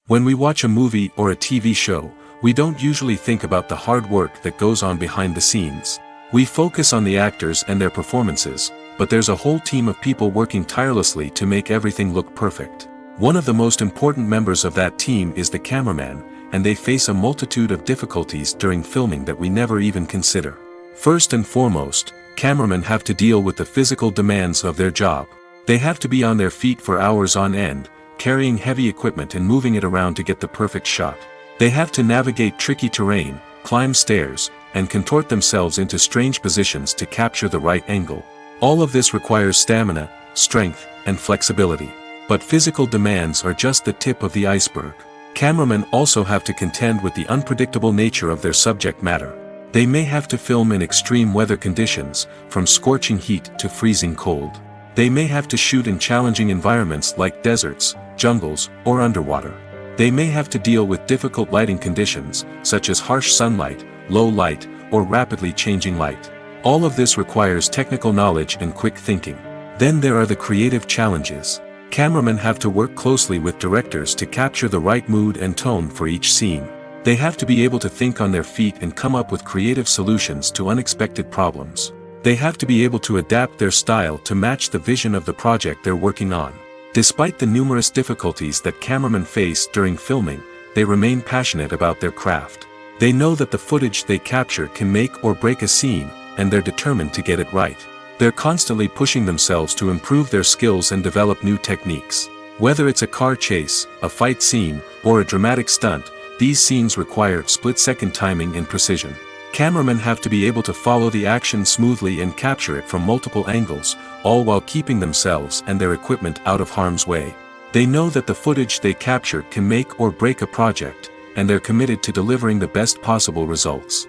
When we watch a movie or a TV show, we don't usually think about the hard work that goes on behind the scenes. We focus on the actors and their performances, but there's a whole team of people working tirelessly to make everything look perfect. One of the most important members of that team is the cameraman, and they face a multitude of difficulties during filming that we never even consider. First and foremost, cameramen have to deal with the physical demands of their job. They have to be on their feet for hours on end, carrying heavy equipment and moving it around to get the perfect shot. They have to navigate tricky terrain, climb stairs, and contort themselves into strange positions to capture the right angle. All of this requires stamina, strength, and flexibility. But physical demands are just the tip of the iceberg. Cameramen also have to contend with the unpredictable nature of their subject matter. They may have to film in extreme weather conditions, from scorching heat to freezing cold. They may have to shoot in challenging environments like deserts, jungles, or underwater. They may have to deal with difficult lighting conditions, such as harsh sunlight, low light, or rapidly changing light. All of this requires technical knowledge and quick thinking. Then there are the creative challenges. Cameramen have to work closely with directors to capture the right mood and tone for each scene. They have to be able to think on their feet and come up with creative solutions to unexpected problems. They have to be able to adapt their style to match the vision of the project they're working on. Despite the numerous difficulties that cameramen face during filming, they remain passionate about their craft. They know that the footage they capture can make or break a scene, and they're determined to get it right. They're constantly pushing themselves to improve their skills and develop new techniques. Whether it's a car chase, a fight scene, or a dramatic stunt, these scenes require split-second timing and precision. Cameramen have to be able to follow the action smoothly and capture it from multiple angles, all while keeping themselves and their equipment out of harm's way. They know that the footage they capture can make or break a project, and they're committed to delivering the best possible results.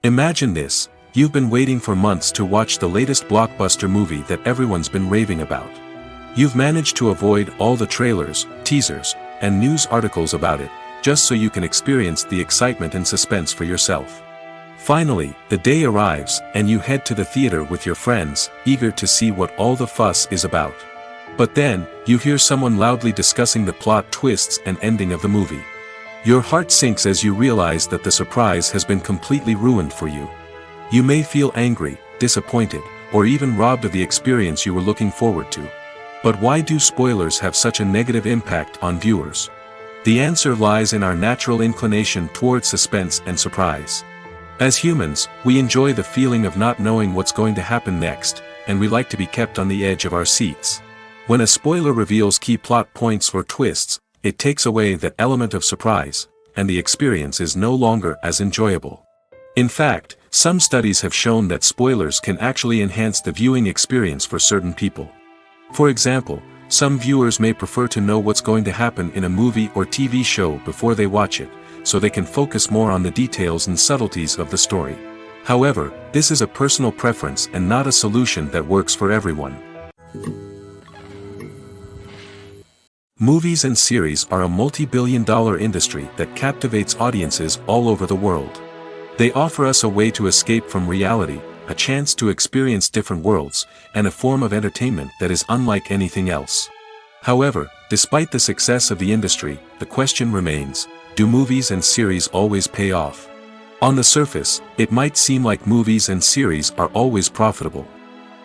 Imagine this: you've been waiting for months to watch the latest blockbuster movie that everyone's been raving about. You've managed to avoid all the trailers, teasers, and news articles about it, just so you can experience the excitement and suspense for yourself. Finally, the day arrives, and you head to the theater with your friends, eager to see what all the fuss is about. But then, you hear someone loudly discussing the plot twists and ending of the movie. Your heart sinks as you realize that the surprise has been completely ruined for you. You may feel angry, disappointed, or even robbed of the experience you were looking forward to. But why do spoilers have such a negative impact on viewers? The answer lies in our natural inclination towards suspense and surprise. As humans, we enjoy the feeling of not knowing what's going to happen next, and we like to be kept on the edge of our seats. When a spoiler reveals key plot points or twists, it takes away that element of surprise, and the experience is no longer as enjoyable. In fact, some studies have shown that spoilers can actually enhance the viewing experience for certain people. For example, some viewers may prefer to know what's going to happen in a movie or TV show before they watch it, so they can focus more on the details and subtleties of the story. However, this is a personal preference and not a solution that works for everyone. Movies and series are a multi-billion-dollar industry that captivates audiences all over the world. They offer us a way to escape from reality, a chance to experience different worlds, and a form of entertainment that is unlike anything else. However, despite the success of the industry, the question remains: do movies and series always pay off? On the surface, it might seem like movies and series are always profitable.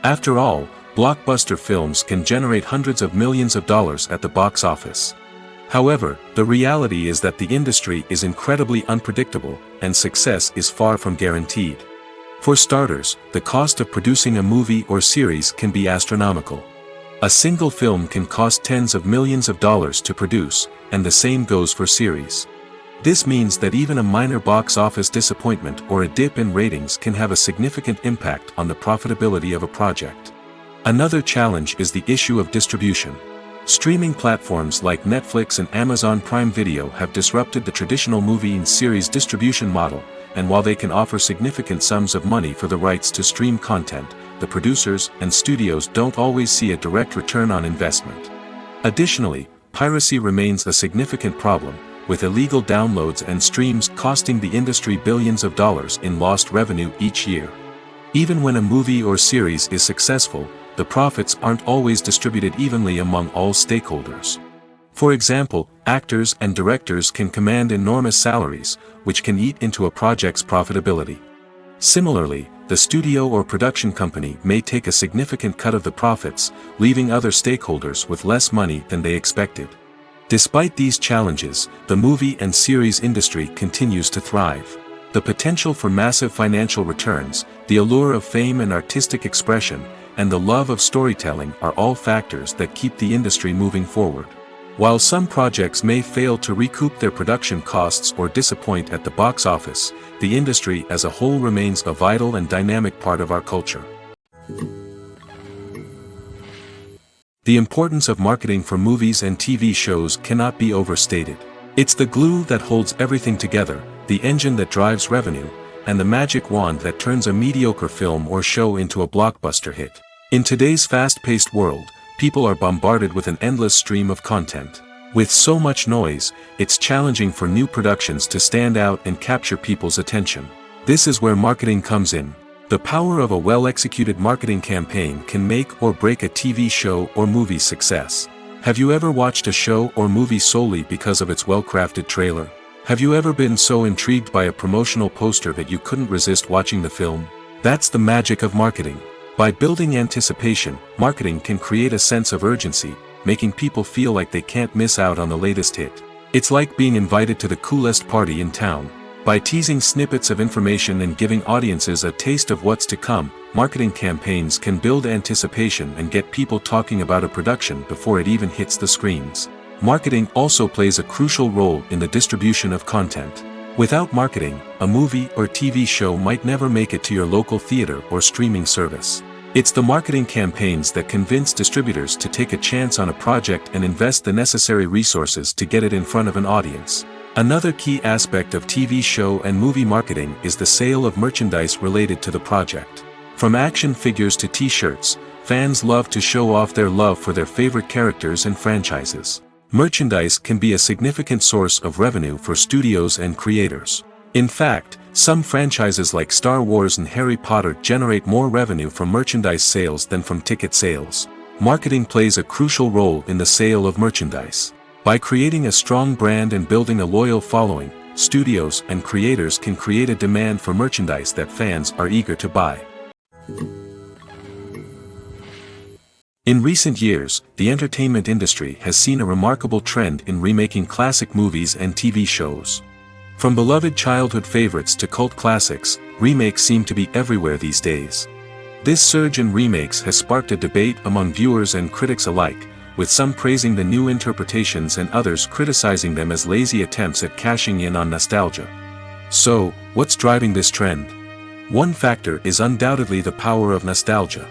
After all, blockbuster films can generate hundreds of millions of dollars at the box office. However, the reality is that the industry is incredibly unpredictable, and success is far from guaranteed. For starters, the cost of producing a movie or series can be astronomical. A single film can cost tens of millions of dollars to produce, and the same goes for series. This means that even a minor box office disappointment or a dip in ratings can have a significant impact on the profitability of a project. Another challenge is the issue of distribution. Streaming platforms like Netflix and Amazon Prime Video have disrupted the traditional movie and series distribution model, and while they can offer significant sums of money for the rights to stream content, the producers and studios don't always see a direct return on investment. Additionally, piracy remains a significant problem, with illegal downloads and streams costing the industry billions of dollars in lost revenue each year. Even when a movie or series is successful, the profits aren't always distributed evenly among all stakeholders. For example, actors and directors can command enormous salaries, which can eat into a project's profitability. Similarly, the studio or production company may take a significant cut of the profits, leaving other stakeholders with less money than they expected. Despite these challenges, the movie and series industry continues to thrive. The potential for massive financial returns, the allure of fame and artistic expression, and the love of storytelling are all factors that keep the industry moving forward. While some projects may fail to recoup their production costs or disappoint at the box office, the industry as a whole remains a vital and dynamic part of our culture. The importance of marketing for movies and TV shows cannot be overstated. It's the glue that holds everything together, the engine that drives revenue, and the magic wand that turns a mediocre film or show into a blockbuster hit. In today's fast-paced world, people are bombarded with an endless stream of content. With so much noise, it's challenging for new productions to stand out and capture people's attention. This is where marketing comes in. The power of a well-executed marketing campaign can make or break a TV show or movie's success. Have you ever watched a show or movie solely because of its well-crafted trailer? Have you ever been so intrigued by a promotional poster that you couldn't resist watching the film? That's the magic of marketing. By building anticipation, marketing can create a sense of urgency, making people feel like they can't miss out on the latest hit. It's like being invited to the coolest party in town. By teasing snippets of information and giving audiences a taste of what's to come, marketing campaigns can build anticipation and get people talking about a production before it even hits the screens. Marketing also plays a crucial role in the distribution of content. Without marketing, a movie or TV show might never make it to your local theater or streaming service. It's the marketing campaigns that convince distributors to take a chance on a project and invest the necessary resources to get it in front of an audience. Another key aspect of TV show and movie marketing is the sale of merchandise related to the project. From action figures to t-shirts, fans love to show off their love for their favorite characters and franchises. Merchandise can be a significant source of revenue for studios and creators. In fact, some franchises like Star Wars and Harry Potter generate more revenue from merchandise sales than from ticket sales. Marketing plays a crucial role in the sale of merchandise. By creating a strong brand and building a loyal following, studios and creators can create a demand for merchandise that fans are eager to buy. In recent years, the entertainment industry has seen a remarkable trend in remaking classic movies and TV shows. From beloved childhood favorites to cult classics, remakes seem to be everywhere these days. This surge in remakes has sparked a debate among viewers and critics alike, with some praising the new interpretations and others criticizing them as lazy attempts at cashing in on nostalgia. So, what's driving this trend? One factor is undoubtedly the power of nostalgia.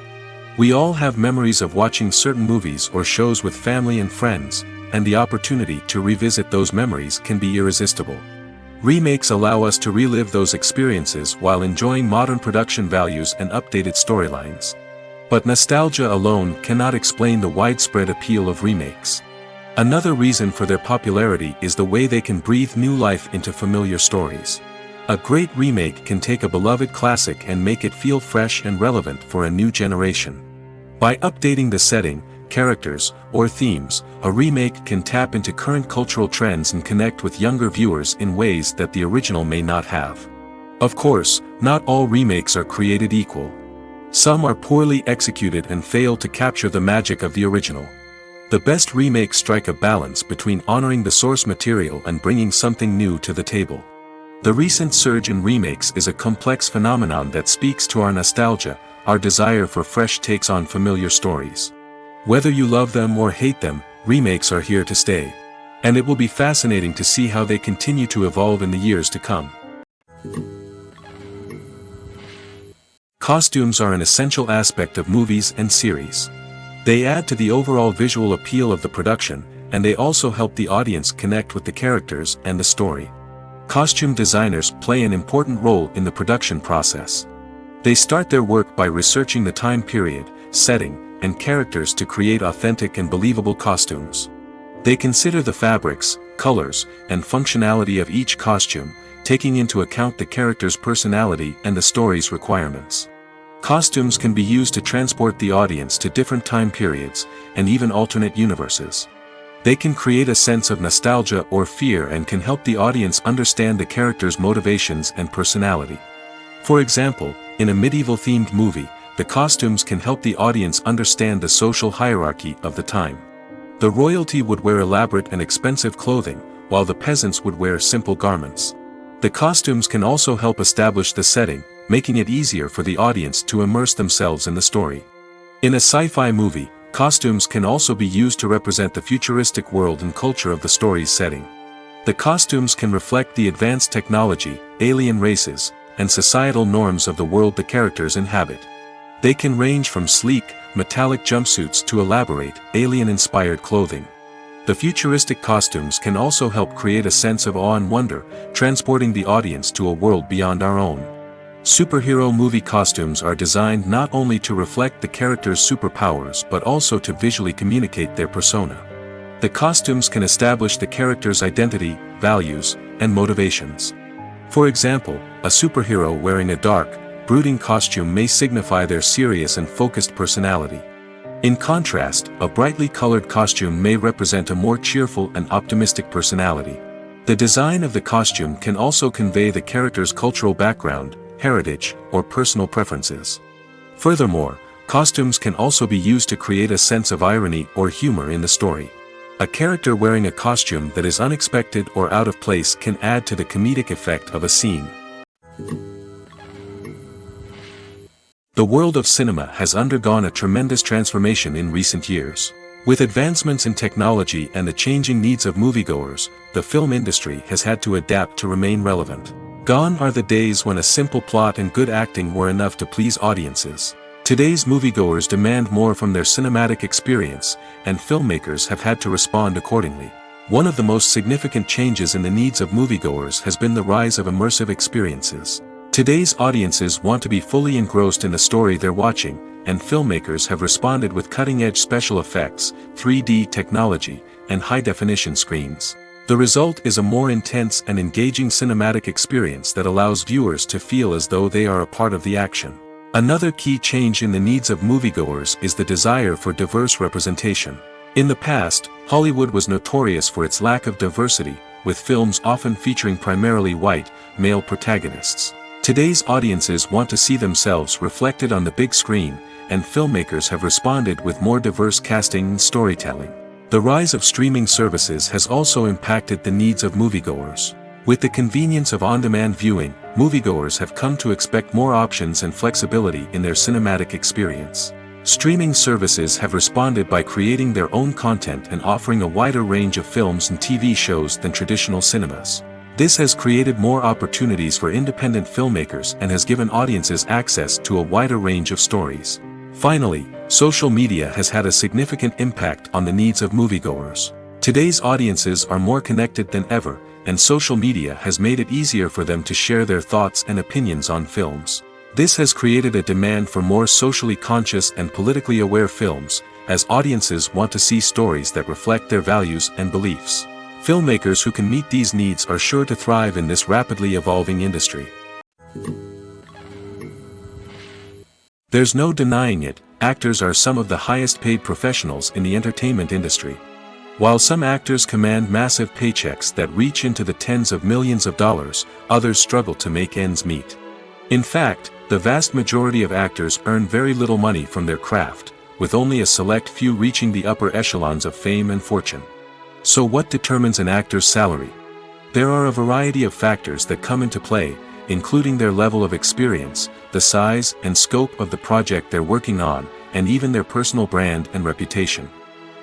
We all have memories of watching certain movies or shows with family and friends, and the opportunity to revisit those memories can be irresistible. Remakes allow us to relive those experiences while enjoying modern production values and updated storylines. But nostalgia alone cannot explain the widespread appeal of remakes. Another reason for their popularity is the way they can breathe new life into familiar stories. A great remake can take a beloved classic and make it feel fresh and relevant for a new generation. By updating the setting, characters, or themes, a remake can tap into current cultural trends and connect with younger viewers in ways that the original may not have. Of course, not all remakes are created equal. Some are poorly executed and fail to capture the magic of the original. The best remakes strike a balance between honoring the source material and bringing something new to the table. The recent surge in remakes is a complex phenomenon that speaks to our nostalgia, our desire for fresh takes on familiar stories. Whether you love them or hate them, remakes are here to stay. And it will be fascinating to see how they continue to evolve in the years to come. Costumes are an essential aspect of movies and series. They add to the overall visual appeal of the production, and they also help the audience connect with the characters and the story. Costume designers play an important role in the production process. They start their work by researching the time period, setting, and characters to create authentic and believable costumes. They consider the fabrics, colors, and functionality of each costume, taking into account the character's personality and the story's requirements. Costumes can be used to transport the audience to different time periods, and even alternate universes. They can create a sense of nostalgia or fear and can help the audience understand the character's motivations and personality. For example, in a medieval-themed movie, the costumes can help the audience understand the social hierarchy of the time. The royalty would wear elaborate and expensive clothing, while the peasants would wear simple garments. The costumes can also help establish the setting, making it easier for the audience to immerse themselves in the story. In a sci-fi movie, costumes can also be used to represent the futuristic world and culture of the story's setting. The costumes can reflect the advanced technology, alien races, and societal norms of the world the characters inhabit. They can range from sleek, metallic jumpsuits to elaborate, alien-inspired clothing. The futuristic costumes can also help create a sense of awe and wonder, transporting the audience to a world beyond our own. Superhero movie costumes are designed not only to reflect the character's superpowers but also to visually communicate their persona. The costumes can establish the character's identity, values, and motivations. For example, a superhero wearing a dark, brooding costume may signify their serious and focused personality. In contrast, a brightly colored costume may represent a more cheerful and optimistic personality. The design of the costume can also convey the character's cultural background, heritage, or personal preferences. Furthermore, costumes can also be used to create a sense of irony or humor in the story. A character wearing a costume that is unexpected or out of place can add to the comedic effect of a scene. The world of cinema has undergone a tremendous transformation in recent years. With advancements in technology and the changing needs of moviegoers, the film industry has had to adapt to remain relevant. Gone are the days when a simple plot and good acting were enough to please audiences. Today's moviegoers demand more from their cinematic experience, and filmmakers have had to respond accordingly. One of the most significant changes in the needs of moviegoers has been the rise of immersive experiences. Today's audiences want to be fully engrossed in the story they're watching, and filmmakers have responded with cutting-edge special effects, 3D technology, and high-definition screens. The result is a more intense and engaging cinematic experience that allows viewers to feel as though they are a part of the action. Another key change in the needs of moviegoers is the desire for diverse representation. In the past, Hollywood was notorious for its lack of diversity, with films often featuring primarily white, male protagonists. Today's audiences want to see themselves reflected on the big screen, and filmmakers have responded with more diverse casting and storytelling. The rise of streaming services has also impacted the needs of moviegoers. With the convenience of on-demand viewing, moviegoers have come to expect more options and flexibility in their cinematic experience. Streaming services have responded by creating their own content and offering a wider range of films and TV shows than traditional cinemas. This has created more opportunities for independent filmmakers and has given audiences access to a wider range of stories. Finally, social media has had a significant impact on the needs of moviegoers. Today's audiences are more connected than ever, and social media has made it easier for them to share their thoughts and opinions on films. This has created a demand for more socially conscious and politically aware films, as audiences want to see stories that reflect their values and beliefs. Filmmakers who can meet these needs are sure to thrive in this rapidly evolving industry. There's no denying it, actors are some of the highest paid professionals in the entertainment industry. While some actors command massive paychecks that reach into the tens of millions of dollars, others struggle to make ends meet. In fact, the vast majority of actors earn very little money from their craft, with only a select few reaching the upper echelons of fame and fortune. So what determines an actor's salary? There are a variety of factors that come into play, including their level of experience, the size and scope of the project they're working on, and even their personal brand and reputation.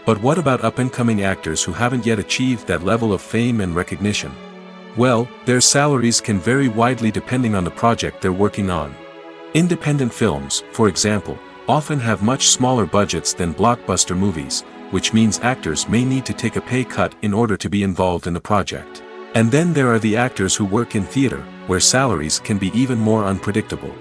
But what about up-and-coming actors who haven't yet achieved that level of fame and recognition? Well, their salaries can vary widely depending on the project they're working on. Independent films, for example, often have much smaller budgets than blockbuster movies, which means actors may need to take a pay cut in order to be involved in the project. And then there are the actors who work in theater, where salaries can be even more unpredictable.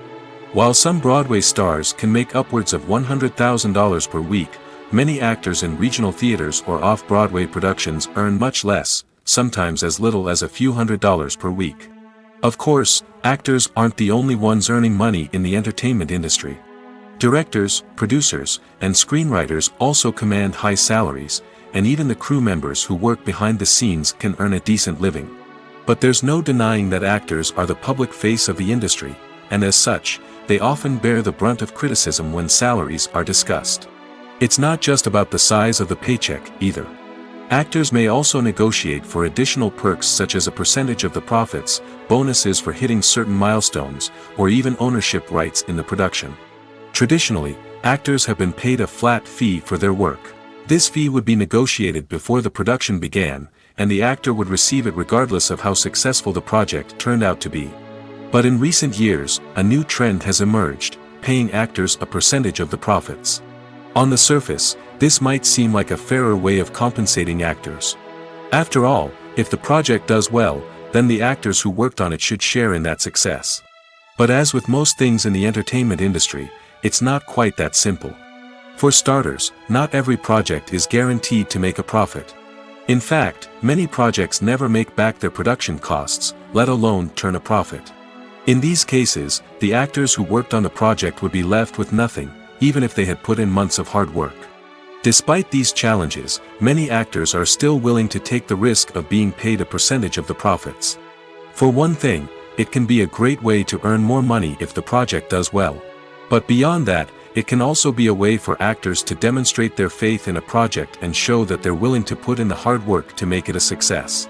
While some Broadway stars can make upwards of $100,000 per week, many actors in regional theaters or off-Broadway productions earn much less, sometimes as little as a few $100s per week. Of course, actors aren't the only ones earning money in the entertainment industry. Directors, producers, and screenwriters also command high salaries, and even the crew members who work behind the scenes can earn a decent living. But there's no denying that actors are the public face of the industry, and as such, they often bear the brunt of criticism when salaries are discussed. It's not just about the size of the paycheck, either. Actors may also negotiate for additional perks such as a percentage of the profits, bonuses for hitting certain milestones, or even ownership rights in the production. Traditionally, actors have been paid a flat fee for their work. This fee would be negotiated before the production began, and the actor would receive it regardless of how successful the project turned out to be. But in recent years, a new trend has emerged, paying actors a percentage of the profits. On the surface, this might seem like a fairer way of compensating actors. After all, if the project does well, then the actors who worked on it should share in that success. But as with most things in the entertainment industry, it's not quite that simple. For starters, not every project is guaranteed to make a profit. In fact, many projects never make back their production costs, let alone turn a profit. In these cases, the actors who worked on the project would be left with nothing, even if they had put in months of hard work. Despite these challenges, many actors are still willing to take the risk of being paid a percentage of the profits. For one thing, it can be a great way to earn more money if the project does well. But beyond that, It can also be a way for actors to demonstrate their faith in a project and show that they're willing to put in the hard work to make it a success.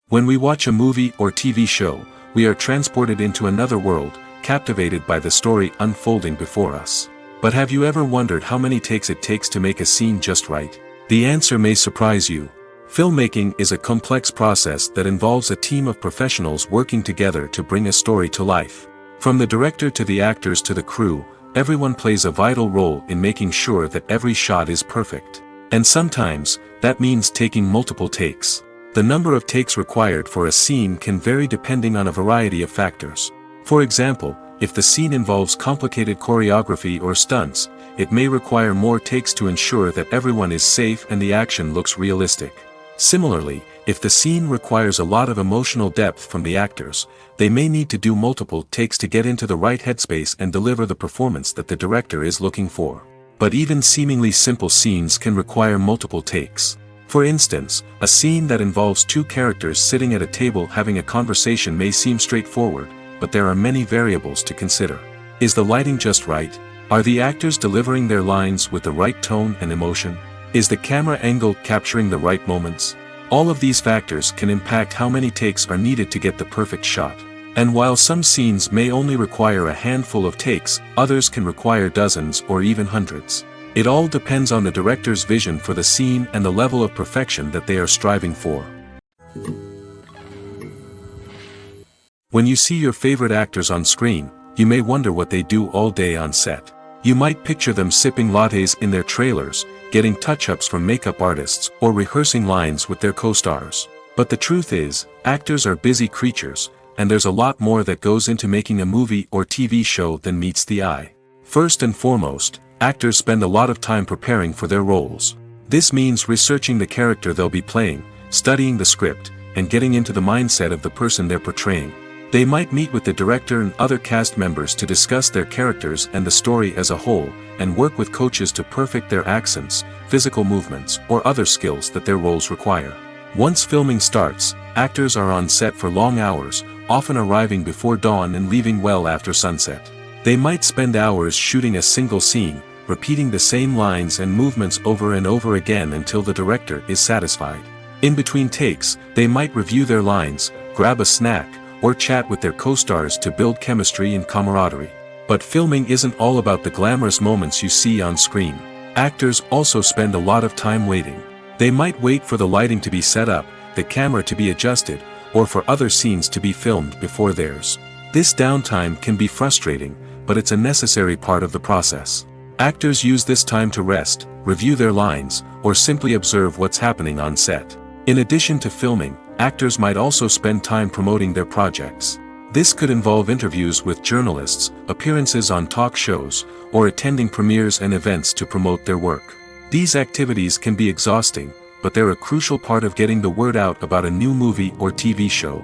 When we watch a movie or TV show, we are transported into another world, captivated by the story unfolding before us. But have you ever wondered how many takes it takes to make a scene just right? The answer may surprise you. Filmmaking is a complex process that involves a team of professionals working together to bring a story to life. From the director to the actors to the crew, everyone plays a vital role in making sure that every shot is perfect. And sometimes, that means taking multiple takes. The number of takes required for a scene can vary depending on a variety of factors. For example, if the scene involves complicated choreography or stunts, it may require more takes to ensure that everyone is safe and the action looks realistic. Similarly, if the scene requires a lot of emotional depth from the actors, they may need to do multiple takes to get into the right headspace and deliver the performance that the director is looking for. But even seemingly simple scenes can require multiple takes. For instance, a scene that involves two characters sitting at a table having a conversation may seem straightforward, but there are many variables to consider. Is the lighting just right? Are the actors delivering their lines with the right tone and emotion? Is the camera angle capturing the right moments? All of these factors can impact how many takes are needed to get the perfect shot. And while some scenes may only require a handful of takes, others can require dozens or even hundreds. It all depends on the director's vision for the scene and the level of perfection that they are striving for. When you see your favorite actors on screen, you may wonder what they do all day on set. You might picture them sipping lattes in their trailers, getting touch-ups from makeup artists, or rehearsing lines with their co-stars. But the truth is, actors are busy creatures, and there's a lot more that goes into making a movie or TV show than meets the eye. First and foremost, actors spend a lot of time preparing for their roles. This means researching the character they'll be playing, studying the script, and getting into the mindset of the person they're portraying. They might meet with the director and other cast members to discuss their characters and the story as a whole, and work with coaches to perfect their accents, physical movements, or other skills that their roles require. Once filming starts, actors are on set for long hours, often arriving before dawn and leaving well after sunset. They might spend hours shooting a single scene, repeating the same lines and movements over and over again until the director is satisfied. In between takes, they might review their lines, grab a snack, or chat with their co-stars to build chemistry and camaraderie. But filming isn't all about the glamorous moments you see on screen. Actors also spend a lot of time waiting. They might wait for the lighting to be set up, the camera to be adjusted, or for other scenes to be filmed before theirs. This downtime can be frustrating, but it's a necessary part of the process. Actors use this time to rest, review their lines, or simply observe what's happening on set. In addition to filming, actors might also spend time promoting their projects. This could involve interviews with journalists, appearances on talk shows, or attending premieres and events to promote their work. These activities can be exhausting, but they're a crucial part of getting the word out about a new movie or TV show.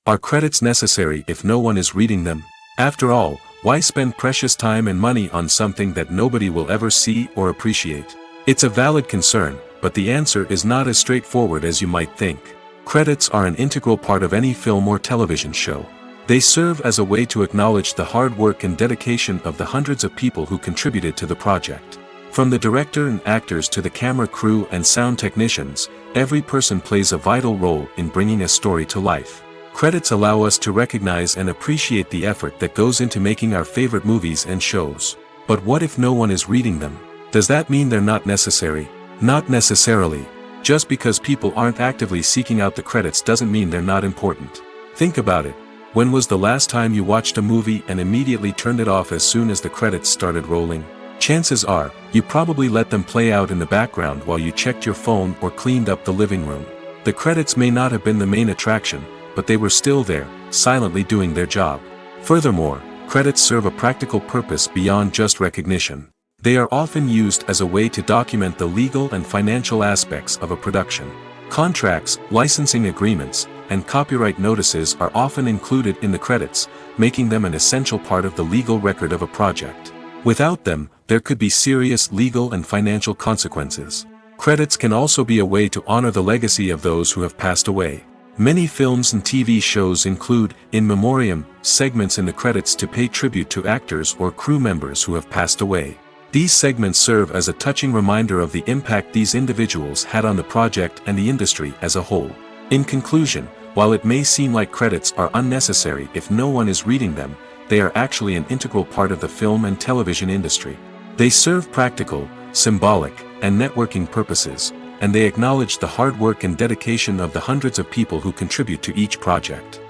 Are credits necessary if no one is reading them? After all, why spend precious time and money on something that nobody will ever see or appreciate? It's a valid concern, but the answer is not as straightforward as you might think. Credits are an integral part of any film or television show. They serve as a way to acknowledge the hard work and dedication of the hundreds of people who contributed to the project. From the director and actors to the camera crew and sound technicians, every person plays a vital role in bringing a story to life. Credits allow us to recognize and appreciate the effort that goes into making our favorite movies and shows. But what if no one is reading them? Does that mean they're not necessary? Not necessarily. Just because people aren't actively seeking out the credits doesn't mean they're not important. Think about it. When was the last time you watched a movie and immediately turned it off as soon as the credits started rolling? Chances are, you probably let them play out in the background while you checked your phone or cleaned up the living room. The credits may not have been the main attraction, but they were still there, silently doing their job. Furthermore, credits serve a practical purpose beyond just recognition. They are often used as a way to document the legal and financial aspects of a production. Contracts, licensing agreements, and copyright notices are often included in the credits, making them an essential part of the legal record of a project. Without them, there could be serious legal and financial consequences. Credits can also be a way to honor the legacy of those who have passed away. Many films and TV shows include, in memoriam, segments in the credits to pay tribute to actors or crew members who have passed away. These segments serve as a touching reminder of the impact these individuals had on the project and the industry as a whole. In conclusion, while it may seem like credits are unnecessary if no one is reading them, they are actually an integral part of the film and television industry. They serve practical, symbolic, and networking purposes, and they acknowledge the hard work and dedication of the hundreds of people who contribute to each project.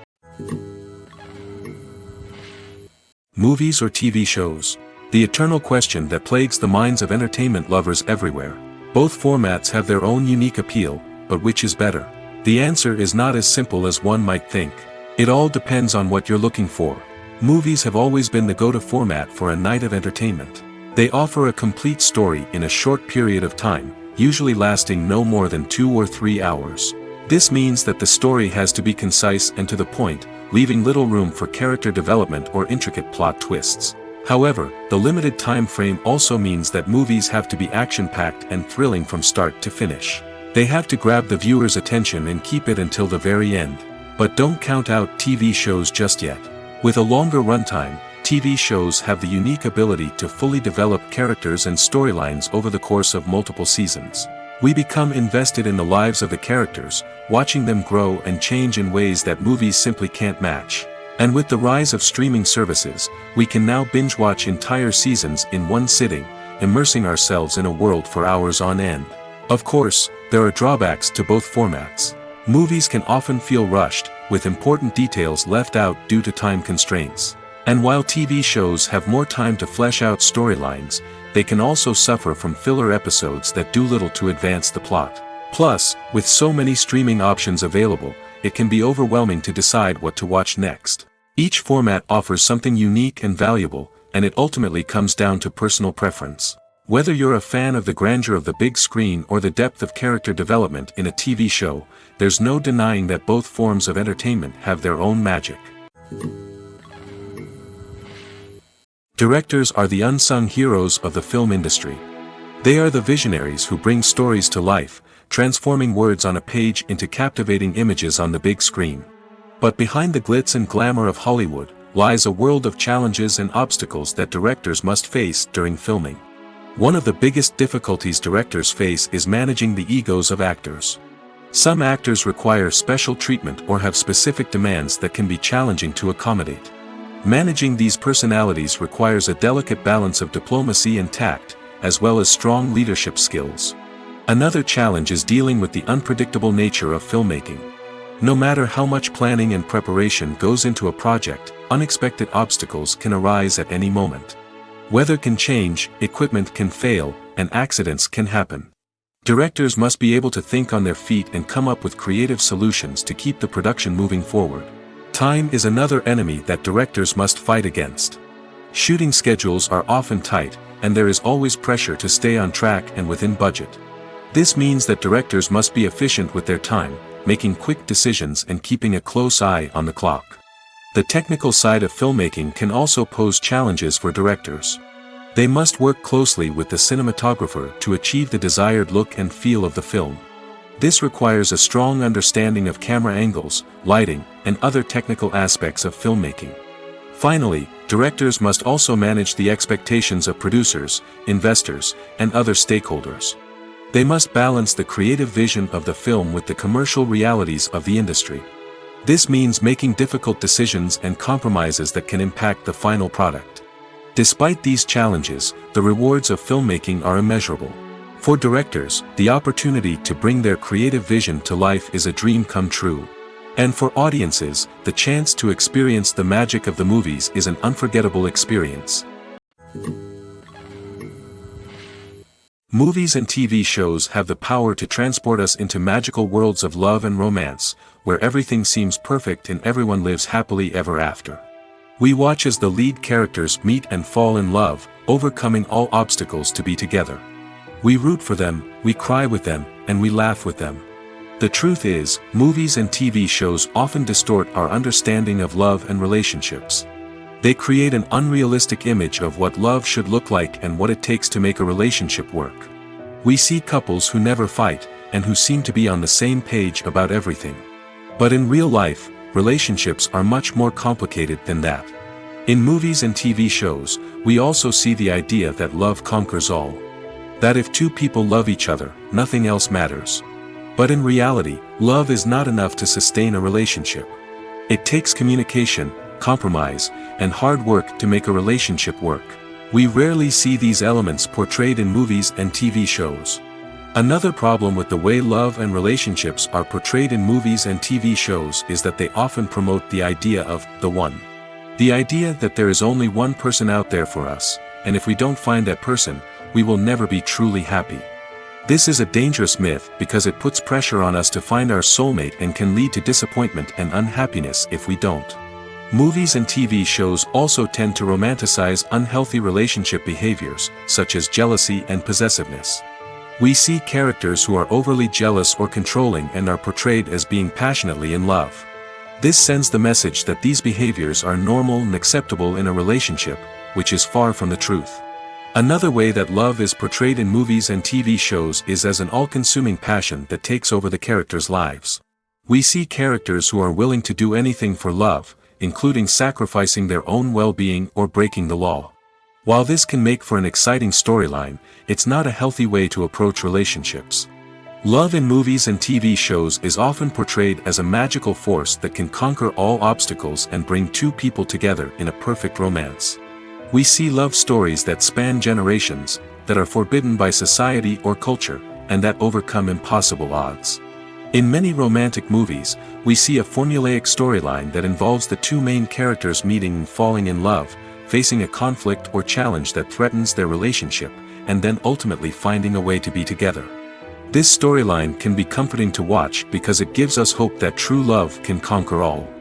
Movies or TV shows? The eternal question that plagues the minds of entertainment lovers everywhere. Both formats have their own unique appeal, but which is better? The answer is not as simple as one might think. It all depends on what you're looking for. Movies have always been the go-to format for a night of entertainment. They offer a complete story in a short period of time, usually lasting no more than 2 or 3 hours. This means that the story has to be concise and to the point, leaving little room for character development or intricate plot twists. However, the limited time frame also means that movies have to be action-packed and thrilling from start to finish. They have to grab the viewer's attention and keep it until the very end. But don't count out TV shows just yet. With a longer runtime, TV shows have the unique ability to fully develop characters and storylines over the course of multiple seasons. We become invested in the lives of the characters, watching them grow and change in ways that movies simply can't match. And with the rise of streaming services, we can now binge-watch entire seasons in one sitting, immersing ourselves in a world for hours on end. Of course, there are drawbacks to both formats. Movies can often feel rushed, with important details left out due to time constraints. And while TV shows have more time to flesh out storylines, they can also suffer from filler episodes that do little to advance the plot. Plus, with so many streaming options available, it can be overwhelming to decide what to watch next. Each format offers something unique and valuable, and it ultimately comes down to personal preference. Whether you're a fan of the grandeur of the big screen or the depth of character development in a TV show, there's no denying that both forms of entertainment have their own magic. Directors are the unsung heroes of the film industry. They are the visionaries who bring stories to life, transforming words on a page into captivating images on the big screen. But behind the glitz and glamour of Hollywood, lies a world of challenges and obstacles that directors must face during filming. One of the biggest difficulties directors face is managing the egos of actors. Some actors require special treatment or have specific demands that can be challenging to accommodate. Managing these personalities requires a delicate balance of diplomacy and tact, as well as strong leadership skills. Another challenge is dealing with the unpredictable nature of filmmaking. No matter how much planning and preparation goes into a project, unexpected obstacles can arise at any moment. Weather can change, equipment can fail, and accidents can happen. Directors must be able to think on their feet and come up with creative solutions to keep the production moving forward. Time is another enemy that directors must fight against. Shooting schedules are often tight, and there is always pressure to stay on track and within budget. This means that directors must be efficient with their time, making quick decisions and keeping a close eye on the clock. The technical side of filmmaking can also pose challenges for directors. They must work closely with the cinematographer to achieve the desired look and feel of the film. This requires a strong understanding of camera angles, lighting, and other technical aspects of filmmaking. Finally, directors must also manage the expectations of producers, investors, and other stakeholders. They must balance the creative vision of the film with the commercial realities of the industry. This means making difficult decisions and compromises that can impact the final product. Despite these challenges, the rewards of filmmaking are immeasurable. For directors, the opportunity to bring their creative vision to life is a dream come true. And for audiences, the chance to experience the magic of the movies is an unforgettable experience. Movies and TV shows have the power to transport us into magical worlds of love and romance, where everything seems perfect and everyone lives happily ever after. We watch as the lead characters meet and fall in love, overcoming all obstacles to be together. We root for them, we cry with them, and we laugh with them. The truth is, movies and TV shows often distort our understanding of love and relationships. They create an unrealistic image of what love should look like and what it takes to make a relationship work. We see couples who never fight, and who seem to be on the same page about everything. But in real life, relationships are much more complicated than that. In movies and TV shows, we also see the idea that love conquers all. That if two people love each other, nothing else matters. But in reality, love is not enough to sustain a relationship. It takes communication, compromise, and hard work to make a relationship work. We rarely see these elements portrayed in movies and TV shows. Another problem with the way love and relationships are portrayed in movies and TV shows is that they often promote the idea of the one. The idea that there is only one person out there for us, and if we don't find that person, we will never be truly happy. This is a dangerous myth because it puts pressure on us to find our soulmate and can lead to disappointment and unhappiness if we don't. Movies and TV shows also tend to romanticize unhealthy relationship behaviors, such as jealousy and possessiveness. We see characters who are overly jealous or controlling and are portrayed as being passionately in love. This sends the message that these behaviors are normal and acceptable in a relationship, which is far from the truth. Another way that love is portrayed in movies and TV shows is as an all-consuming passion that takes over the characters' lives. We see characters who are willing to do anything for love, including sacrificing their own well-being or breaking the law. While this can make for an exciting storyline, it's not a healthy way to approach relationships. Love in movies and TV shows is often portrayed as a magical force that can conquer all obstacles and bring two people together in a perfect romance. We see love stories that span generations, that are forbidden by society or culture, and that overcome impossible odds. In many romantic movies, we see a formulaic storyline that involves the two main characters meeting and falling in love, facing a conflict or challenge that threatens their relationship, and then ultimately finding a way to be together. This storyline can be comforting to watch because it gives us hope that true love can conquer all.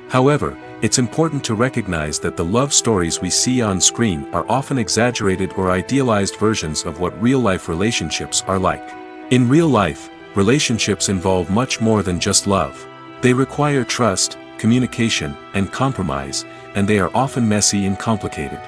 However, it's important to recognize that the love stories we see on screen are often exaggerated or idealized versions of what real-life relationships are like. In real life, relationships involve much more than just love. They require trust, communication, and compromise, and they are often messy and complicated.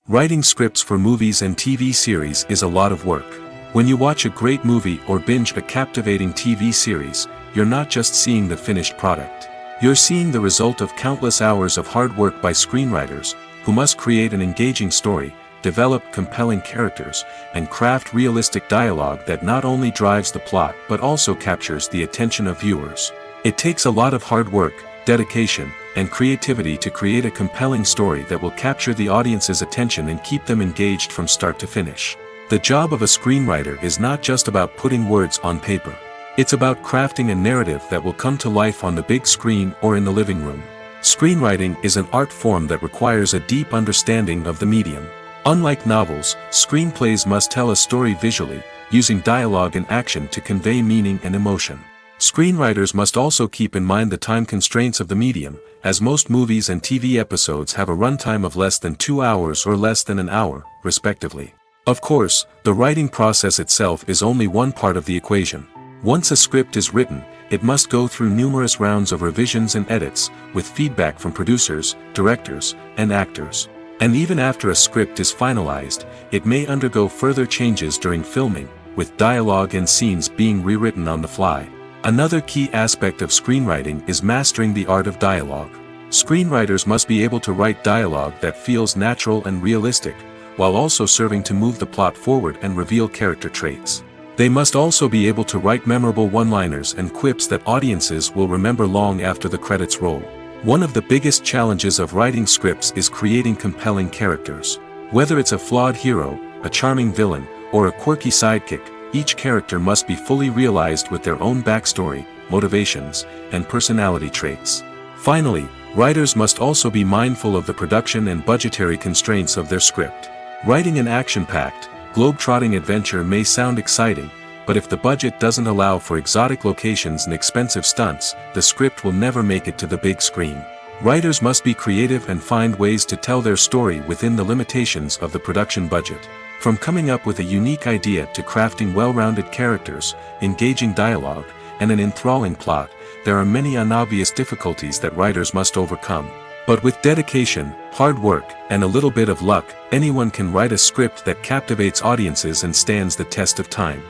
Writing scripts for movies and TV series is a lot of work. When you watch a great movie or binge a captivating TV series, you're not just seeing the finished product. You're seeing the result of countless hours of hard work by screenwriters, who must create an engaging story, develop compelling characters, and craft realistic dialogue that not only drives the plot but also captures the attention of viewers. It takes a lot of hard work, dedication, and creativity to create a compelling story that will capture the audience's attention and keep them engaged from start to finish. The job of a screenwriter is not just about putting words on paper. It's about crafting a narrative that will come to life on the big screen or in the living room. Screenwriting is an art form that requires a deep understanding of the medium. Unlike novels, screenplays must tell a story visually, using dialogue and action to convey meaning and emotion. Screenwriters must also keep in mind the time constraints of the medium, as most movies and TV episodes have a runtime of less than 2 hours or less than an hour, respectively. Of course, the writing process itself is only one part of the equation. Once a script is written, it must go through numerous rounds of revisions and edits, with feedback from producers, directors, and actors. And even after a script is finalized, it may undergo further changes during filming, with dialogue and scenes being rewritten on the fly. Another key aspect of screenwriting is mastering the art of dialogue. Screenwriters must be able to write dialogue that feels natural and realistic, while also serving to move the plot forward and reveal character traits. They must also be able to write memorable one-liners and quips that audiences will remember long after the credits roll. One of the biggest challenges of writing scripts is creating compelling characters. Whether it's a flawed hero, a charming villain, or a quirky sidekick, each character must be fully realized with their own backstory, motivations, and personality traits. Finally, writers must also be mindful of the production and budgetary constraints of their script. Writing an action-packed, globe-trotting adventure may sound exciting, but if the budget doesn't allow for exotic locations and expensive stunts, the script will never make it to the big screen. Writers must be creative and find ways to tell their story within the limitations of the production budget. From coming up with a unique idea to crafting well-rounded characters, engaging dialogue, and an enthralling plot, there are many unobvious difficulties that writers must overcome. But with dedication, hard work, and a little bit of luck, anyone can write a script that captivates audiences and stands the test of time.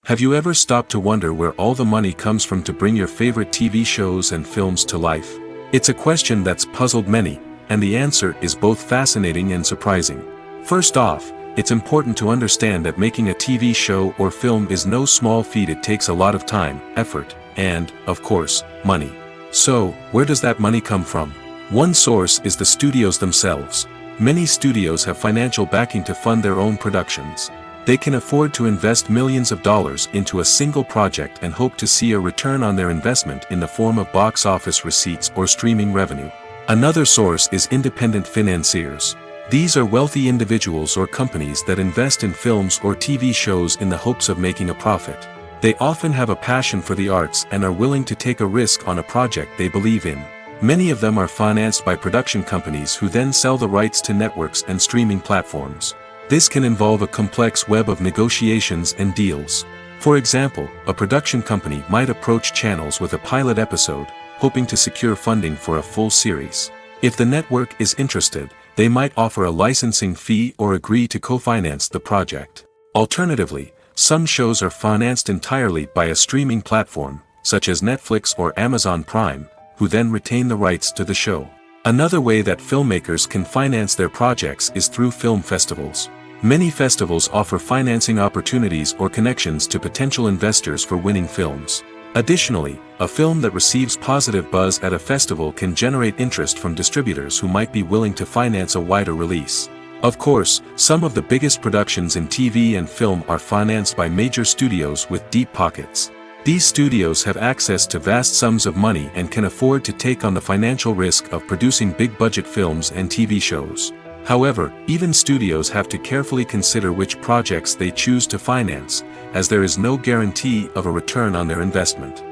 Have you ever stopped to wonder where all the money comes from to bring your favorite TV shows and films to life? It's a question that's puzzled many, and the answer is both fascinating and surprising. First off, it's important to understand that making a TV show or film is no small feat. It takes a lot of time, effort, and, of course, money. So, where does that money come from? One source is the studios themselves. Many studios have financial backing to fund their own productions. They can afford to invest millions of dollars into a single project and hope to see a return on their investment in the form of box office receipts or streaming revenue. Another source is independent financiers. These are wealthy individuals or companies that invest in films or TV shows in the hopes of making a profit. They often have a passion for the arts and are willing to take a risk on a project they believe in. Many of them are financed by production companies who then sell the rights to networks and streaming platforms. This can involve a complex web of negotiations and deals. For example, a production company might approach channels with a pilot episode, hoping to secure funding for a full series. If the network is interested, they might offer a licensing fee or agree to co-finance the project. Alternatively, some shows are financed entirely by a streaming platform, such as Netflix or Amazon Prime, who then retain the rights to the show. Another way that filmmakers can finance their projects is through film festivals. Many festivals offer financing opportunities or connections to potential investors for winning films. Additionally, a film that receives positive buzz at a festival can generate interest from distributors who might be willing to finance a wider release. Of course, some of the biggest productions in TV and film are financed by major studios with deep pockets. These studios have access to vast sums of money and can afford to take on the financial risk of producing big-budget films and TV shows. However, even studios have to carefully consider which projects they choose to finance, as there is no guarantee of a return on their investment.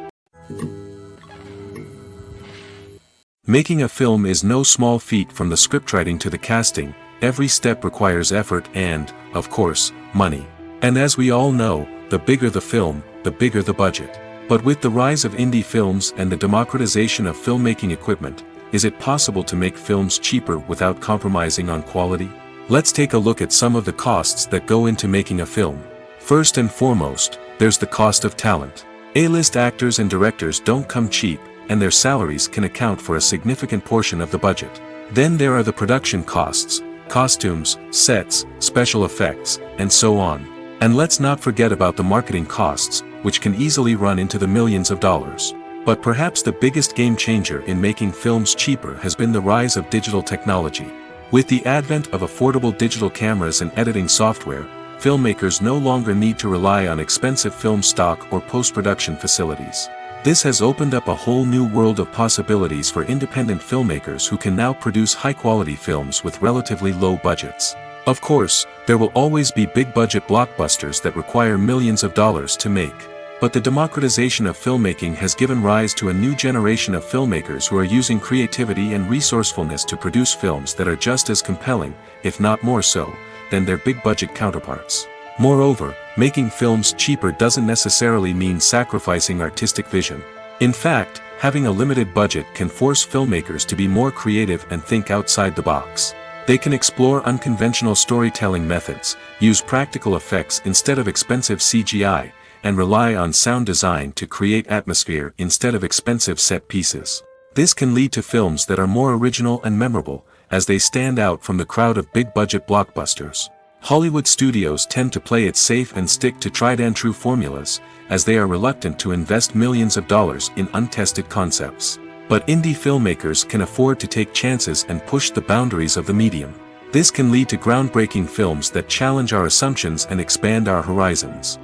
Making a film is no small feat. From the scriptwriting to the casting, every step requires effort and, of course, money. And as we all know, the bigger the film, the bigger the budget. But with the rise of indie films and the democratization of filmmaking equipment, is it possible to make films cheaper without compromising on quality? Let's take a look at some of the costs that go into making a film. First and foremost, there's the cost of talent. A-list actors and directors don't come cheap, and their salaries can account for a significant portion of the budget. Then there are the production costs, costumes, sets, special effects, and so on. And let's not forget about the marketing costs, which can easily run into the millions of dollars. But perhaps the biggest game changer in making films cheaper has been the rise of digital technology. With the advent of affordable digital cameras and editing software, filmmakers no longer need to rely on expensive film stock or post-production facilities. This has opened up a whole new world of possibilities for independent filmmakers who can now produce high-quality films with relatively low budgets. Of course, there will always be big-budget blockbusters that require millions of dollars to make. But the democratization of filmmaking has given rise to a new generation of filmmakers who are using creativity and resourcefulness to produce films that are just as compelling, if not more so, than their big-budget counterparts. Moreover, making films cheaper doesn't necessarily mean sacrificing artistic vision. In fact, having a limited budget can force filmmakers to be more creative and think outside the box. They can explore unconventional storytelling methods, use practical effects instead of expensive CGI, and rely on sound design to create atmosphere instead of expensive set pieces. This can lead to films that are more original and memorable, as they stand out from the crowd of big-budget blockbusters. Hollywood studios tend to play it safe and stick to tried-and-true formulas, as they are reluctant to invest millions of dollars in untested concepts. But indie filmmakers can afford to take chances and push the boundaries of the medium. This can lead to groundbreaking films that challenge our assumptions and expand our horizons.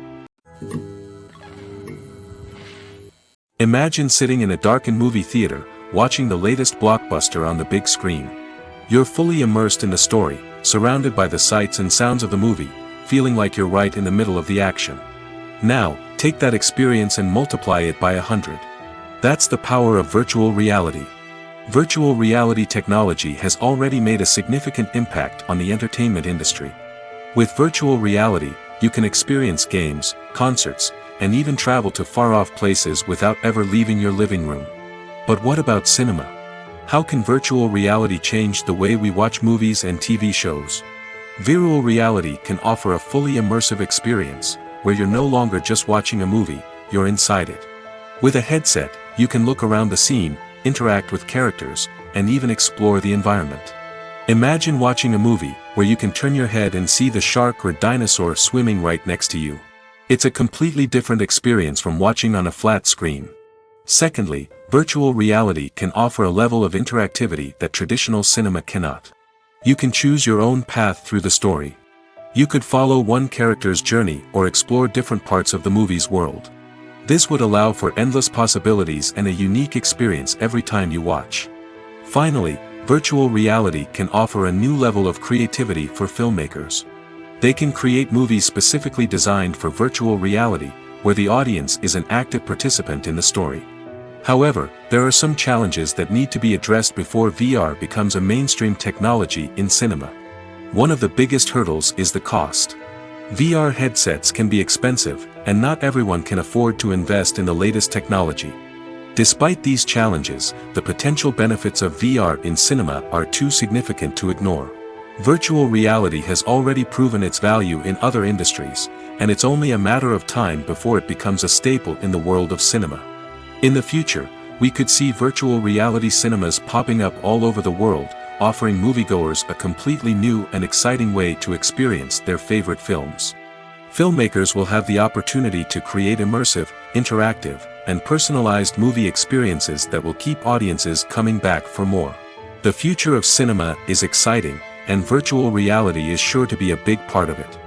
Imagine sitting in a darkened movie theater, watching the latest blockbuster on the big screen. You're fully immersed in the story, surrounded by the sights and sounds of the movie, feeling like you're right in the middle of the action. Now, take that experience and multiply it by 100. That's the power of virtual reality. Virtual reality technology has already made a significant impact on the entertainment industry. With virtual reality, you can experience games, concerts, and even travel to far-off places without ever leaving your living room. But what about cinema? How can virtual reality change the way we watch movies and TV shows? Virtual reality can offer a fully immersive experience, where you're no longer just watching a movie, you're inside it. With a headset, you can look around the scene, interact with characters, and even explore the environment. Imagine watching a movie where you can turn your head and see the shark or dinosaur swimming right next to you. It's a completely different experience from watching on a flat screen. Secondly, virtual reality can offer a level of interactivity that traditional cinema cannot. You can choose your own path through the story. You could follow one character's journey or explore different parts of the movie's world. This would allow for endless possibilities and a unique experience every time you watch. Finally, virtual reality can offer a new level of creativity for filmmakers. They can create movies specifically designed for virtual reality, where the audience is an active participant in the story. However, there are some challenges that need to be addressed before VR becomes a mainstream technology in cinema. One of the biggest hurdles is the cost. VR headsets can be expensive, and not everyone can afford to invest in the latest technology. Despite these challenges, the potential benefits of VR in cinema are too significant to ignore. Virtual reality has already proven its value in other industries, and it's only a matter of time before it becomes a staple in the world of cinema. In the future, we could see virtual reality cinemas popping up all over the world, offering moviegoers a completely new and exciting way to experience their favorite films. Filmmakers will have the opportunity to create immersive, interactive, and personalized movie experiences that will keep audiences coming back for more. The future of cinema is exciting, and virtual reality is sure to be a big part of it.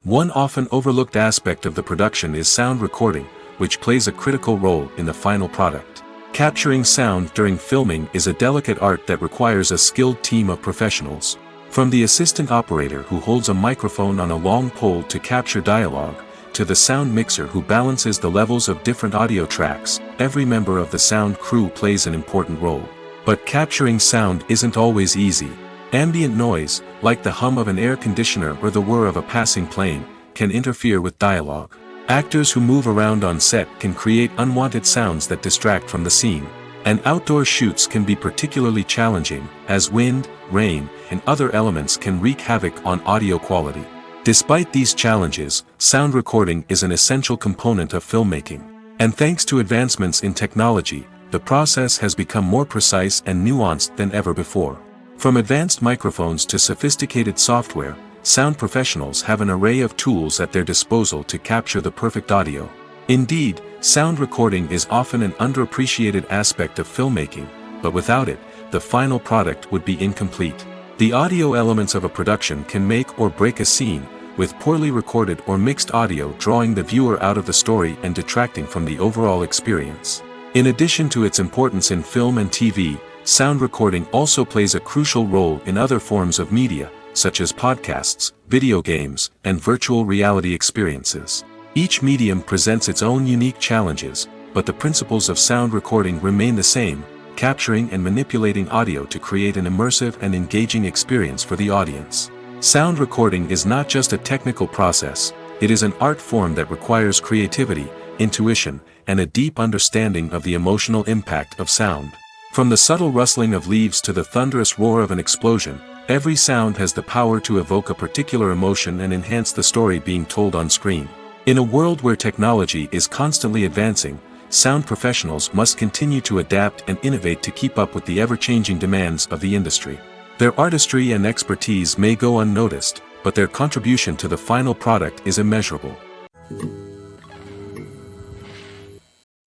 One often overlooked aspect of the production is sound recording, which plays a critical role in the final product. Capturing sound during filming is a delicate art that requires a skilled team of professionals. From the assistant operator who holds a microphone on a long pole to capture dialogue, to the sound mixer who balances the levels of different audio tracks, every member of the sound crew plays an important role. But capturing sound isn't always easy. Ambient noise, like the hum of an air conditioner or the whir of a passing plane, can interfere with dialogue. Actors who move around on set can create unwanted sounds that distract from the scene. And outdoor shoots can be particularly challenging, as wind, rain, and other elements can wreak havoc on audio quality. Despite these challenges, sound recording is an essential component of filmmaking. And thanks to advancements in technology, the process has become more precise and nuanced than ever before. From advanced microphones to sophisticated software, sound professionals have an array of tools at their disposal to capture the perfect audio. Indeed, sound recording is often an underappreciated aspect of filmmaking, but without it, the final product would be incomplete. The audio elements of a production can make or break a scene, with poorly recorded or mixed audio drawing the viewer out of the story and detracting from the overall experience. In addition to its importance in film and TV, sound recording also plays a crucial role in other forms of media, such as podcasts, video games, and virtual reality experiences. Each medium presents its own unique challenges, but the principles of sound recording remain the same, capturing and manipulating audio to create an immersive and engaging experience for the audience. Sound recording is not just a technical process, it is an art form that requires creativity, intuition, and a deep understanding of the emotional impact of sound. From the subtle rustling of leaves to the thunderous roar of an explosion, every sound has the power to evoke a particular emotion and enhance the story being told on screen. In a world where technology is constantly advancing, sound professionals must continue to adapt and innovate to keep up with the ever-changing demands of the industry. Their artistry and expertise may go unnoticed, but their contribution to the final product is immeasurable.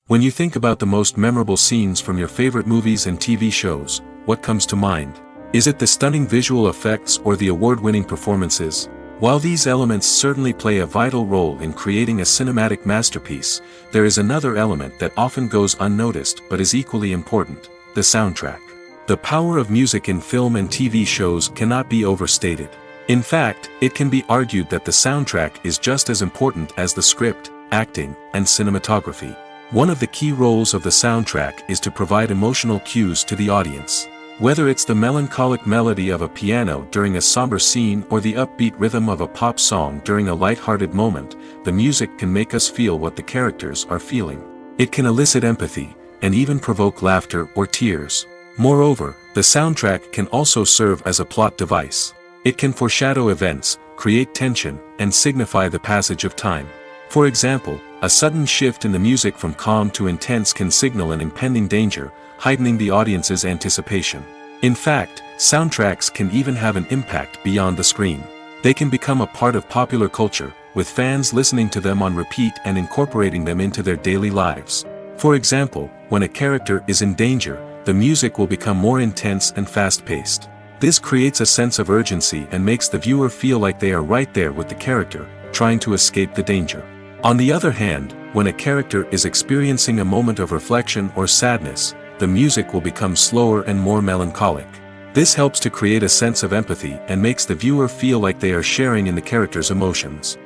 When you think about the most memorable scenes from your favorite movies and TV shows, what comes to mind? Is it the stunning visual effects or the award-winning performances? While these elements certainly play a vital role in creating a cinematic masterpiece, there is another element that often goes unnoticed but is equally important: the soundtrack. The power of music in film and TV shows cannot be overstated. In fact, it can be argued that the soundtrack is just as important as the script, acting, and cinematography. One of the key roles of the soundtrack is to provide emotional cues to the audience. Whether it's the melancholic melody of a piano during a somber scene or the upbeat rhythm of a pop song during a light-hearted moment, the music can make us feel what the characters are feeling. It can elicit empathy, and even provoke laughter or tears. Moreover, the soundtrack can also serve as a plot device. It can foreshadow events, create tension, and signify the passage of time. For example, a sudden shift in the music from calm to intense can signal an impending danger, heightening the audience's anticipation. In fact, soundtracks can even have an impact beyond the screen. They can become a part of popular culture, with fans listening to them on repeat and incorporating them into their daily lives. For example, when a character is in danger, the music will become more intense and fast-paced. This creates a sense of urgency and makes the viewer feel like they are right there with the character, trying to escape the danger. On the other hand, when a character is experiencing a moment of reflection or sadness, the music will become slower and more melancholic. This helps to create a sense of empathy and makes the viewer feel like they are sharing in the character's emotions.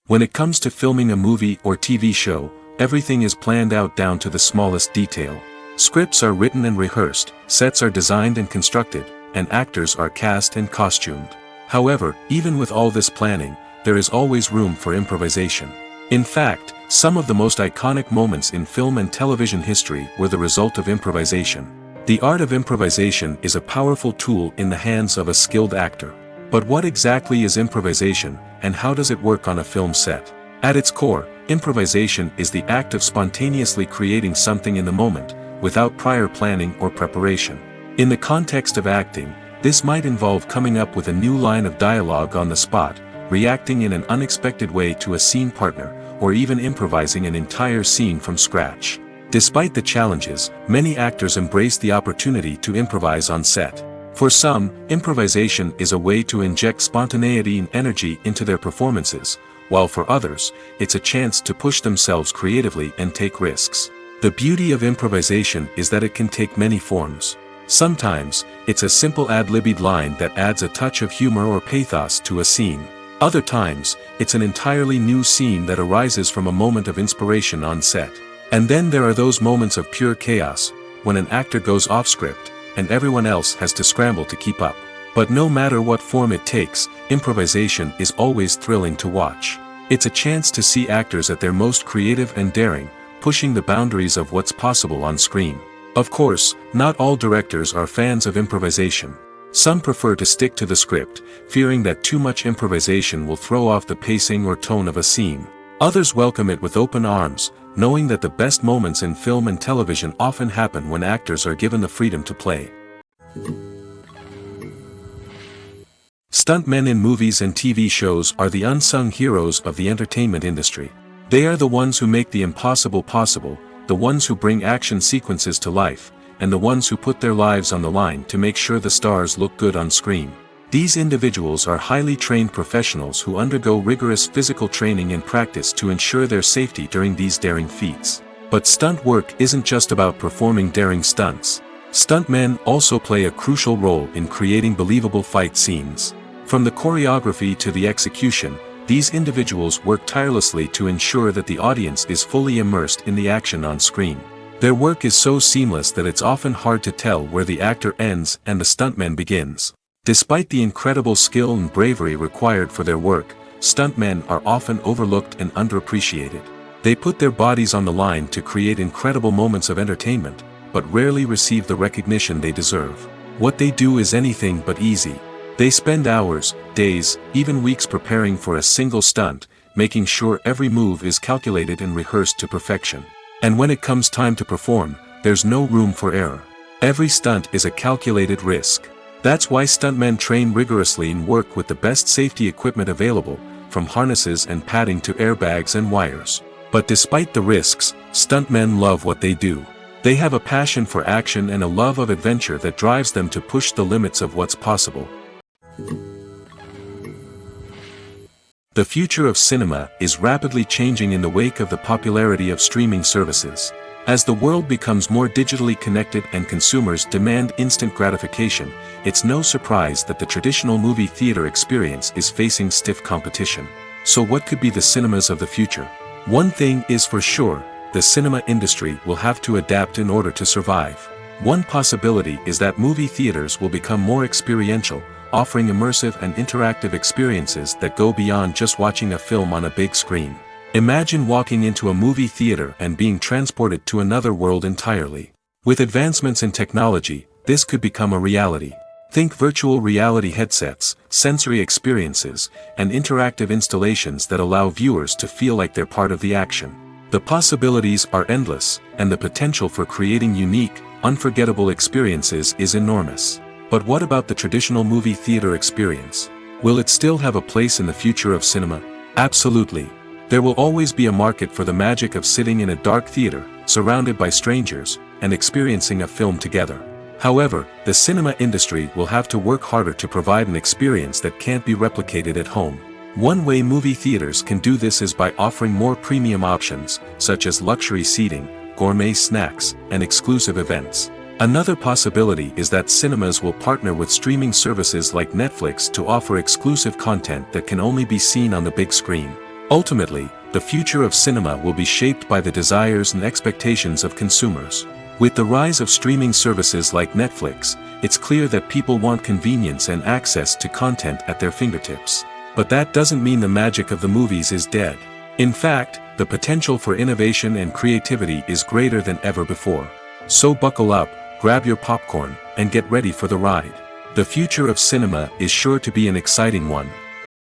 When it comes to filming a movie or TV show, everything is planned out down to the smallest detail. Scripts are written and rehearsed, sets are designed and constructed, and actors are cast and costumed. However, even with all this planning, there is always room for improvisation. In fact, some of the most iconic moments in film and television history were the result of improvisation. The art of improvisation is a powerful tool in the hands of a skilled actor. But what exactly is improvisation, and how does it work on a film set? At its core, improvisation is the act of spontaneously creating something in the moment, without prior planning or preparation. In the context of acting, this might involve coming up with a new line of dialogue on the spot, reacting in an unexpected way to a scene partner, or even improvising an entire scene from scratch. Despite the challenges, many actors embrace the opportunity to improvise on set. For some, improvisation is a way to inject spontaneity and energy into their performances, while for others, it's a chance to push themselves creatively and take risks. The beauty of improvisation is that it can take many forms. Sometimes, it's a simple ad-libbed line that adds a touch of humor or pathos to a scene. Other times, it's an entirely new scene that arises from a moment of inspiration on set. And then there are those moments of pure chaos, when an actor goes off script, and everyone else has to scramble to keep up. But no matter what form it takes, improvisation is always thrilling to watch. It's a chance to see actors at their most creative and daring, pushing the boundaries of what's possible on screen. Of course, not all directors are fans of improvisation. Some prefer to stick to the script, fearing that too much improvisation will throw off the pacing or tone of a scene. Others welcome it with open arms, knowing that the best moments in film and television often happen when actors are given the freedom to play. Stuntmen in movies and TV shows are the unsung heroes of the entertainment industry. They are the ones who make the impossible possible, the ones who bring action sequences to life, and the ones who put their lives on the line to make sure the stars look good on screen. These individuals are highly trained professionals who undergo rigorous physical training and practice to ensure their safety during these daring feats. But stunt work isn't just about performing daring stunts. Stuntmen also play a crucial role in creating believable fight scenes. From the choreography to the execution, these individuals work tirelessly to ensure that the audience is fully immersed in the action on screen. Their work is so seamless that it's often hard to tell where the actor ends and the stuntman begins. Despite the incredible skill and bravery required for their work, stuntmen are often overlooked and underappreciated. They put their bodies on the line to create incredible moments of entertainment, but rarely receive the recognition they deserve. What they do is anything but easy. They spend hours, days, even weeks preparing for a single stunt, making sure every move is calculated and rehearsed to perfection. And when it comes time to perform, there's no room for error. Every stunt is a calculated risk. That's why stuntmen train rigorously and work with the best safety equipment available, from harnesses and padding to airbags and wires. But despite the risks, stuntmen love what they do. They have a passion for action and a love of adventure that drives them to push the limits of what's possible. The future of cinema is rapidly changing in the wake of the popularity of streaming services. As the world becomes more digitally connected and consumers demand instant gratification, it's no surprise that the traditional movie theater experience is facing stiff competition. So what could be the cinemas of the future? One thing is for sure, the cinema industry will have to adapt in order to survive. One possibility is that movie theaters will become more experiential, offering immersive and interactive experiences that go beyond just watching a film on a big screen. Imagine walking into a movie theater and being transported to another world entirely. With advancements in technology, this could become a reality. Think virtual reality headsets, sensory experiences, and interactive installations that allow viewers to feel like they're part of the action. The possibilities are endless, and the potential for creating unique, unforgettable experiences is enormous. But what about the traditional movie theater experience? Will it still have a place in the future of cinema? Absolutely. There will always be a market for the magic of sitting in a dark theater, surrounded by strangers, and experiencing a film together. However, the cinema industry will have to work harder to provide an experience that can't be replicated at home. One way movie theaters can do this is by offering more premium options, such as luxury seating, gourmet snacks, and exclusive events. Another possibility is that cinemas will partner with streaming services like Netflix to offer exclusive content that can only be seen on the big screen. Ultimately, the future of cinema will be shaped by the desires and expectations of consumers. With the rise of streaming services like Netflix, it's clear that people want convenience and access to content at their fingertips. But that doesn't mean the magic of the movies is dead. In fact, the potential for innovation and creativity is greater than ever before. So buckle up, grab your popcorn, and get ready for the ride. The future of cinema is sure to be an exciting one.